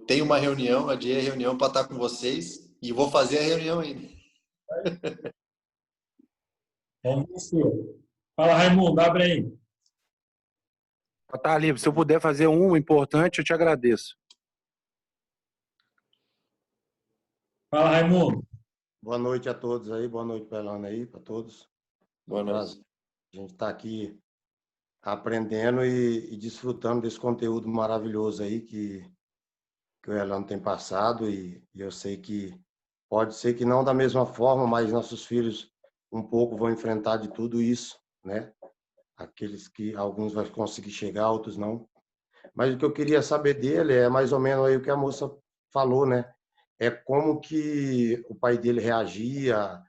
tenho uma reunião, adiei a reunião para estar com vocês e vou fazer a reunião ainda. Vamos, fala, Raimundo, abre aí. Tá livre. Se eu puder fazer um importante, eu te agradeço. Fala, Raimundo. Boa noite a todos aí, boa noite para Elana aí, para todos. Boa noite. A gente está aqui aprendendo e desfrutando desse conteúdo maravilhoso aí que o Elano tem passado e eu sei que pode ser que não da mesma forma, mas nossos filhos um pouco vão enfrentar de tudo isso, né? Aqueles que alguns vão conseguir chegar, outros não. Mas o que eu queria saber dele é mais ou menos aí o que a moça falou, né? É como que o pai dele reagia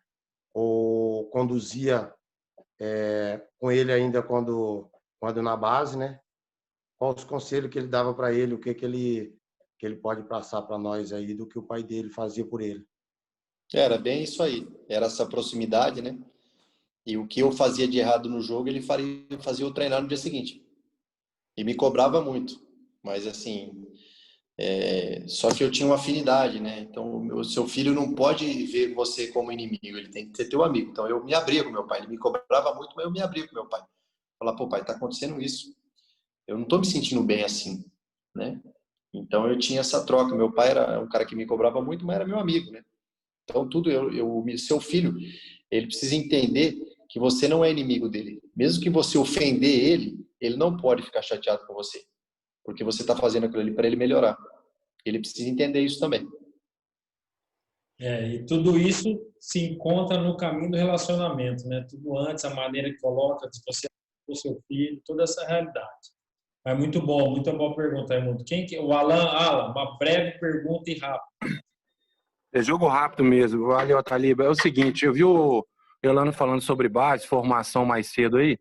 ou conduzia com ele ainda quando na base, né? Quais os conselhos que ele dava para ele, o que ele pode passar para nós aí do que o pai dele fazia por ele. Era bem isso aí. Era essa proximidade, né? E o que eu fazia de errado no jogo, ele fazia eu treinar no dia seguinte. E me cobrava muito. Mas, assim, só que eu tinha uma afinidade, né? Então, o seu filho não pode ver você como inimigo, ele tem que ser teu amigo. Então, eu me abria com meu pai. Ele me cobrava muito, mas eu me abria com meu pai. Falar, pô, pai, tá acontecendo isso. Eu não tô me sentindo bem assim, né? Então, eu tinha essa troca. Meu pai era um cara que me cobrava muito, mas era meu amigo, né? Então, seu filho, ele precisa entender que você não é inimigo dele. Mesmo que você ofender ele não pode ficar chateado com você. Porque você está fazendo aquilo ali para ele melhorar. Ele precisa entender isso também. E tudo isso se encontra no caminho do relacionamento, né? Tudo antes, a maneira que coloca, de você com o seu filho, toda essa realidade. É muito bom, muito boa pergunta, Raimundo. O Alan, uma breve pergunta e rápida. É jogo rápido mesmo. Valeu, Taliba. É o seguinte, eu vi o Elano falando sobre base, formação mais cedo aí.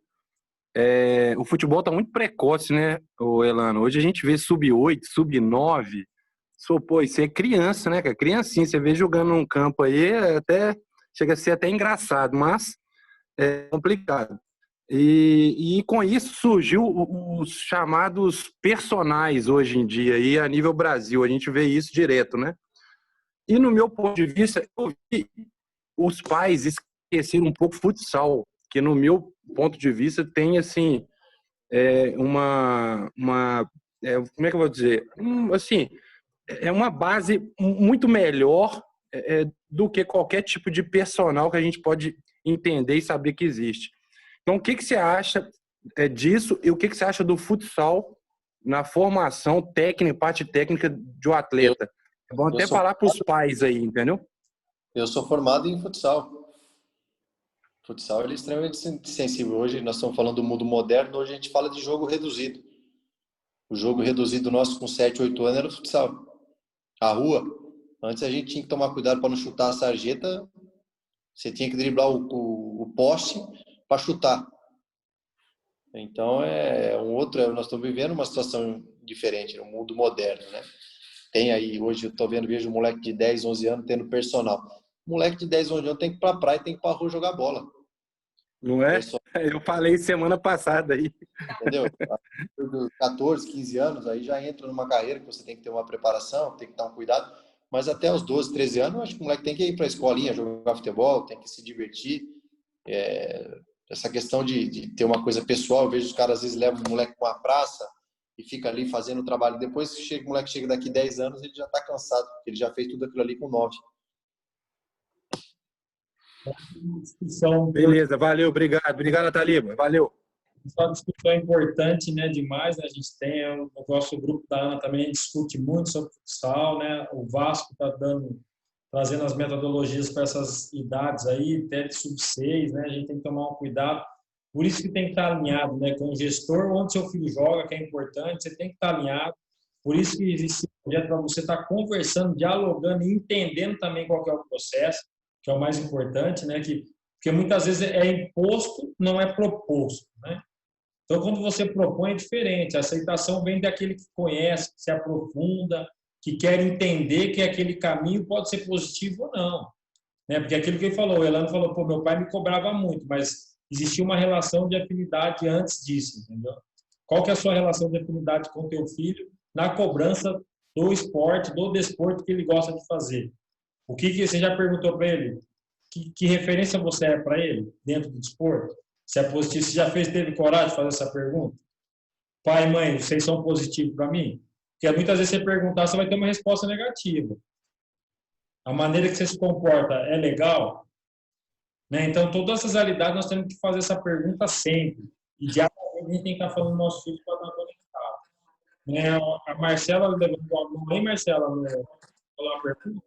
O futebol tá muito precoce, né, Elano? Hoje a gente vê sub-8, sub-9. Pô, isso é criança, né, cara? Criancinha, você vê jogando num campo aí, chega a ser até engraçado, mas é complicado. E com isso surgiu os chamados personagens hoje em dia, aí a nível Brasil. A gente vê isso direto, né? E no meu ponto de vista, eu vi os pais esqueceram um pouco o futsal, que no meu ponto de vista tem, assim, como é que eu vou dizer? Assim, é uma base muito melhor do que qualquer tipo de personal que a gente pode entender e saber que existe. Então, o que você acha disso e o que você acha do futsal na formação técnica, parte técnica de um atleta? É bom até falar para os pais aí, entendeu? Eu sou formado em futsal. Futsal ele é extremamente sensível. Hoje nós estamos falando do mundo moderno, hoje a gente fala de jogo reduzido. O jogo reduzido nosso com 7, 8 anos era o futsal. A rua, antes a gente tinha que tomar cuidado para não chutar a sarjeta, você tinha que driblar o poste para chutar. Então nós estamos vivendo uma situação diferente no mundo moderno, né? Tem aí, hoje eu tô vendo, vejo um moleque de 10, 11 anos tendo personal. Moleque de 10, 11 anos tem que ir pra praia, tem que ir pra rua jogar bola. Não é? Eu falei semana passada aí. Entendeu? 14, 15 anos, aí já entra numa carreira que você tem que ter uma preparação, tem que dar um cuidado. Mas até os 12, 13 anos, eu acho que o moleque tem que ir para a escolinha, jogar futebol, tem que se divertir. Essa questão de ter uma coisa pessoal, eu vejo os caras às vezes levam o moleque para uma praça e fica ali fazendo o trabalho. Depois que o moleque chega daqui 10 anos, ele já está cansado, porque ele já fez tudo aquilo ali com 9. Beleza, valeu, obrigado. Obrigado, Taliba. Valeu. Essa discussão é importante, né, demais, né? A gente tem o nosso grupo da ANA também discute muito sobre futsal, né? O Vasco está trazendo as metodologias para essas idades aí, até de sub-6, né? A gente tem que tomar um cuidado. Por isso que tem que estar alinhado, né, com o gestor, onde seu filho joga, que é importante, você tem que estar alinhado. Por isso que existe esse projeto para você estar conversando, dialogando e entendendo também qual que é o processo, que é o mais importante, né? Porque muitas vezes é imposto, não é proposto, né? Então, quando você propõe, é diferente. A aceitação vem daquele que conhece, que se aprofunda, que quer entender que aquele caminho pode ser positivo ou não. Né? Porque aquilo que ele falou, o Elano falou, pô, meu pai me cobrava muito, mas existia uma relação de afinidade antes disso, entendeu? Qual que é a sua relação de afinidade com o teu filho na cobrança do esporte, do desporto que ele gosta de fazer? O que você já perguntou para ele? Que referência você é para ele dentro do desporto? Se é positivo, você já teve coragem de fazer essa pergunta? Pai e mãe, vocês são positivos para mim? Porque muitas vezes você perguntar, você vai ter uma resposta negativa. A maneira que você se comporta é legal? Né? Então, todas essas realidades nós temos que fazer essa pergunta sempre. E diariamente a gente tem que estar falando do nosso filho para estar conectado. Né? A Marcela levantou a mão aí, Marcela, falou uma pergunta?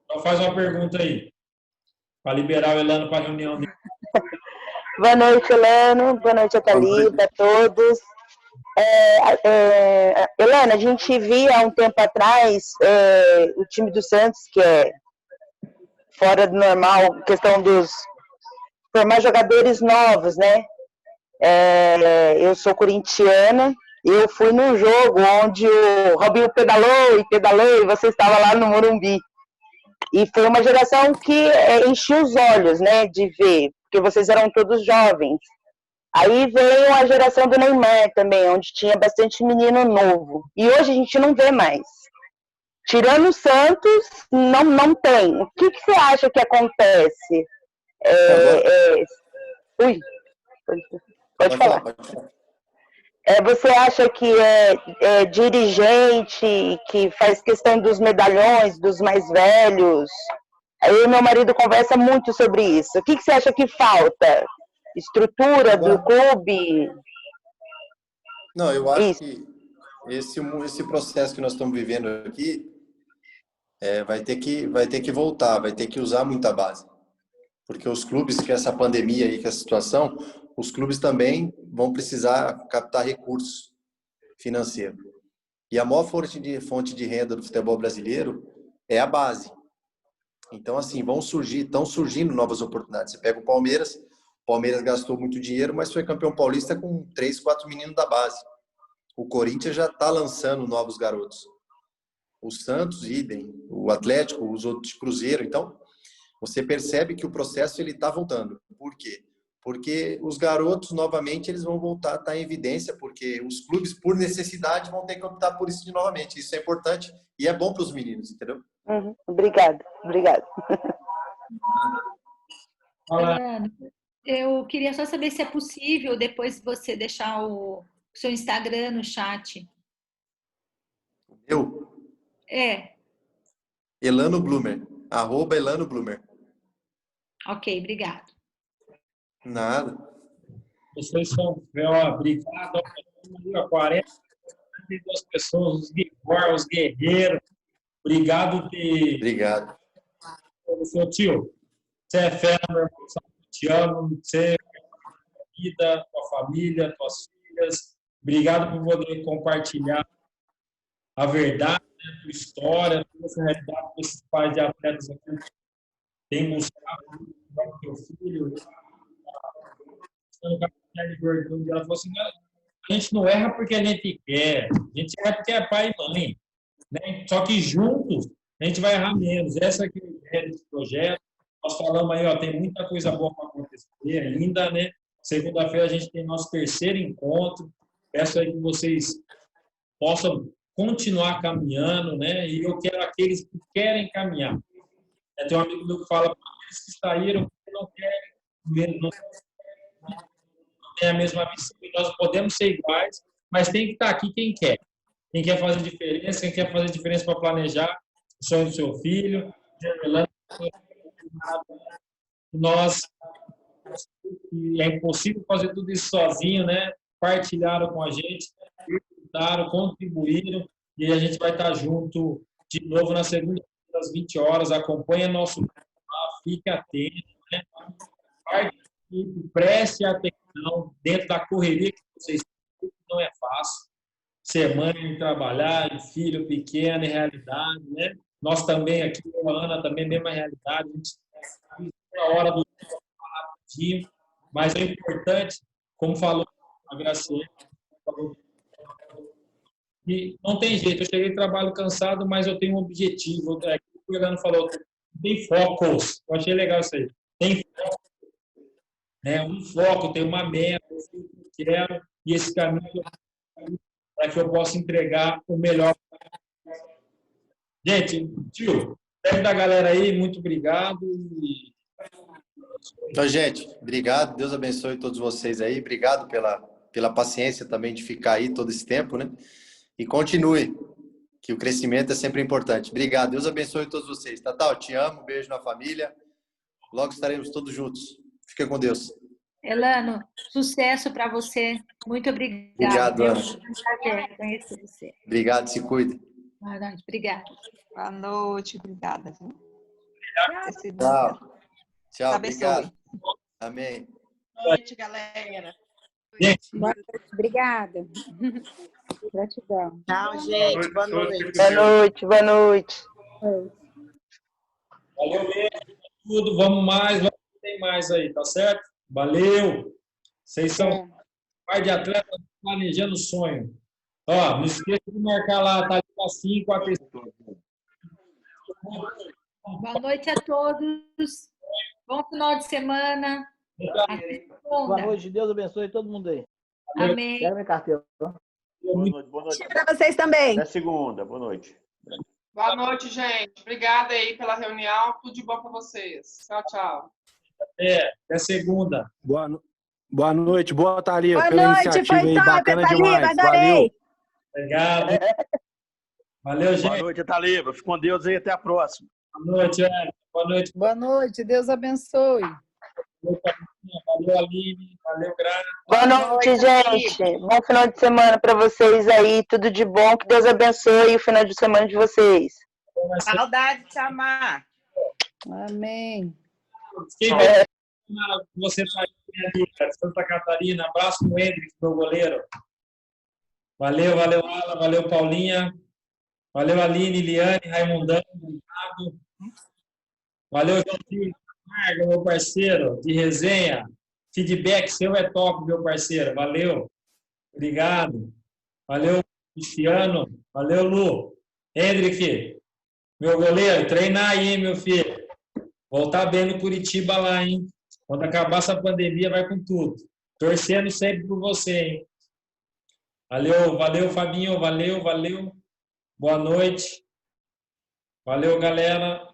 Então faz uma pergunta aí, para liberar o Elano para a reunião dele. Boa noite, Elano. Boa noite, Ataliba, a todos. Elano, a gente via há um tempo atrás o time do Santos, que é fora do normal, questão dos formar jogadores novos, né? Eu sou corintiana, eu fui num jogo onde o Robinho pedalou, e você estava lá no Morumbi. E foi uma geração que enchia os olhos, né, de ver, porque vocês eram todos jovens. Aí veio a geração do Neymar também, onde tinha bastante menino novo. E hoje a gente não vê mais. Tirando o Santos, não tem. O que você acha que acontece? Pode falar. Você acha que é dirigente que faz questão dos medalhões, dos mais velhos? Aí meu marido conversa muito sobre isso. O que você acha que falta? Estrutura do clube? Não, eu acho que esse processo que nós estamos vivendo aqui vai ter que voltar, vai ter que usar muita base. Porque os clubes, com essa pandemia aí, com essa situação, os clubes também vão precisar captar recursos financeiros. E a maior fonte de renda do futebol brasileiro é a base. Então, assim, estão surgindo novas oportunidades. Você pega o Palmeiras gastou muito dinheiro, mas foi campeão paulista com 3, 4 meninos da base. O Corinthians já está lançando novos garotos. O Santos, idem. O Atlético, os outros, Cruzeiro. Então, você percebe que o processo ele está voltando. Por quê? Porque os garotos, novamente, eles vão voltar a estar em evidência, porque os clubes, por necessidade, vão ter que optar por isso de novamente. Isso é importante e é bom para os meninos, entendeu? Obrigada. Eu queria só saber se é possível depois você deixar o seu Instagram no chat. Eu? Elano Blumer. @Elano Blumer. Ok, obrigado. Nada. Vocês são, obrigado. 42 pessoas, os guerreiros. Obrigado. Obrigado. Seu tio, você é fera, meu irmão. Te amo. Você vida, tua família, tuas filhas. Obrigado por poder compartilhar a verdade, a tua história, toda essa realidade que esses pais de atletas aqui têm buscado para o teu filho. Ela falou assim, a gente não erra porque a gente quer, a gente erra porque é pai e mãe. né? Só que juntos a gente vai errar menos. Essa aqui é a ideia desse projeto. Nós falamos aí, ó, tem muita coisa boa para acontecer ainda, né? Segunda-feira a gente tem nosso terceiro encontro. Peço aí que vocês possam continuar caminhando, né? E eu quero aqueles que querem caminhar. Tem um amigo meu que fala para aqueles que saíram que não querem, não tem a mesma missão. E nós podemos ser iguais, mas tem que estar aqui quem quer. Quem quer fazer diferença, quem quer fazer diferença para planejar o sonho do seu filho. Nós, é impossível fazer tudo isso sozinho, né? Partilharam com a gente, contribuíram, e a gente vai estar junto de novo na segunda às 20 horas. Acompanhe nosso canal, fique atento, né? Participe, preste atenção dentro da correria que vocês têm, não é fácil. Ser mãe, trabalhar, filho pequeno, é realidade, né? Nós também aqui, a Ana também, mesma realidade. A gente tem a hora do rapidinho, mas é importante, como falou a Graciela, e não tem jeito. Eu cheguei trabalho cansado, mas eu tenho um objetivo. O Fernando falou, tem focos. Eu achei legal isso aí. Tem foco, né? Um foco, tem uma meta, eu quero, e esse caminho para que eu possa entregar o melhor. Gente, tio, deve da galera aí, muito obrigado. Então, gente, obrigado. Deus abençoe todos vocês aí. Obrigado pela paciência também de ficar aí todo esse tempo, né? E continue, que o crescimento é sempre importante. Obrigado. Deus abençoe todos vocês. Tatal, te amo. Beijo na família. Logo estaremos todos juntos. Fica com Deus. Elano, sucesso para você. Muito obrigada. Obrigado, Ana. Foi um prazer conhecer você. Obrigado, se cuida. Boa noite, obrigada. Boa noite, obrigada. Tchau. Tchau, Abençoe. obrigado. Amém. Boa noite, galera. Boa noite, obrigada. Gratidão. Tchau, gente. Boa noite. Boa noite, boa noite. Valeu mesmo, tudo. Vamos mais, tem mais aí, tá certo? Valeu. Vocês são pai de atleta planejando sonho. Ó, não esqueça de marcar lá, tá às 5 a Boa noite a todos. Bom final de semana. Boa noite, Deus abençoe todo mundo aí. Amém. Pega minha carteira. Boa noite, boa noite. Para vocês também. Até segunda, boa noite. Boa noite, gente. Obrigada aí pela reunião. Tudo de bom para vocês. Tchau, tchau. Até segunda. Boa noite, boa Thalia. Boa pela noite, iniciativa foi aí, top, bacana Thalia, demais. adorei. Valeu. Obrigado. Valeu, gente. Boa noite, Taliba. Fique com Deus aí, até a próxima. Boa noite, Ana. Boa noite. Boa noite, Deus abençoe. Valeu, Aline. Valeu, Graça. Boa noite, gente. Bom final de semana para vocês aí. Tudo de bom. Que Deus abençoe o final de semana de vocês. Saudade de chamar. Amém. Você está aí, Santa Catarina. Abraço no Hendrick, meu goleiro. Valeu, valeu, Ala. Valeu, Paulinha. Valeu, Aline, Liane, Raimundão. Obrigado. Valeu, Joãozinho, meu parceiro de resenha. Feedback seu é top, meu parceiro. Valeu. Obrigado. Valeu, Cristiano. Valeu, Lu. Hendrick, meu goleiro, treinar aí, meu filho. Voltar bem no Curitiba lá, hein? Quando acabar essa pandemia, vai com tudo. Torcendo sempre por você, hein? Valeu, valeu, Fabinho. Valeu, valeu. Boa noite. Valeu, galera.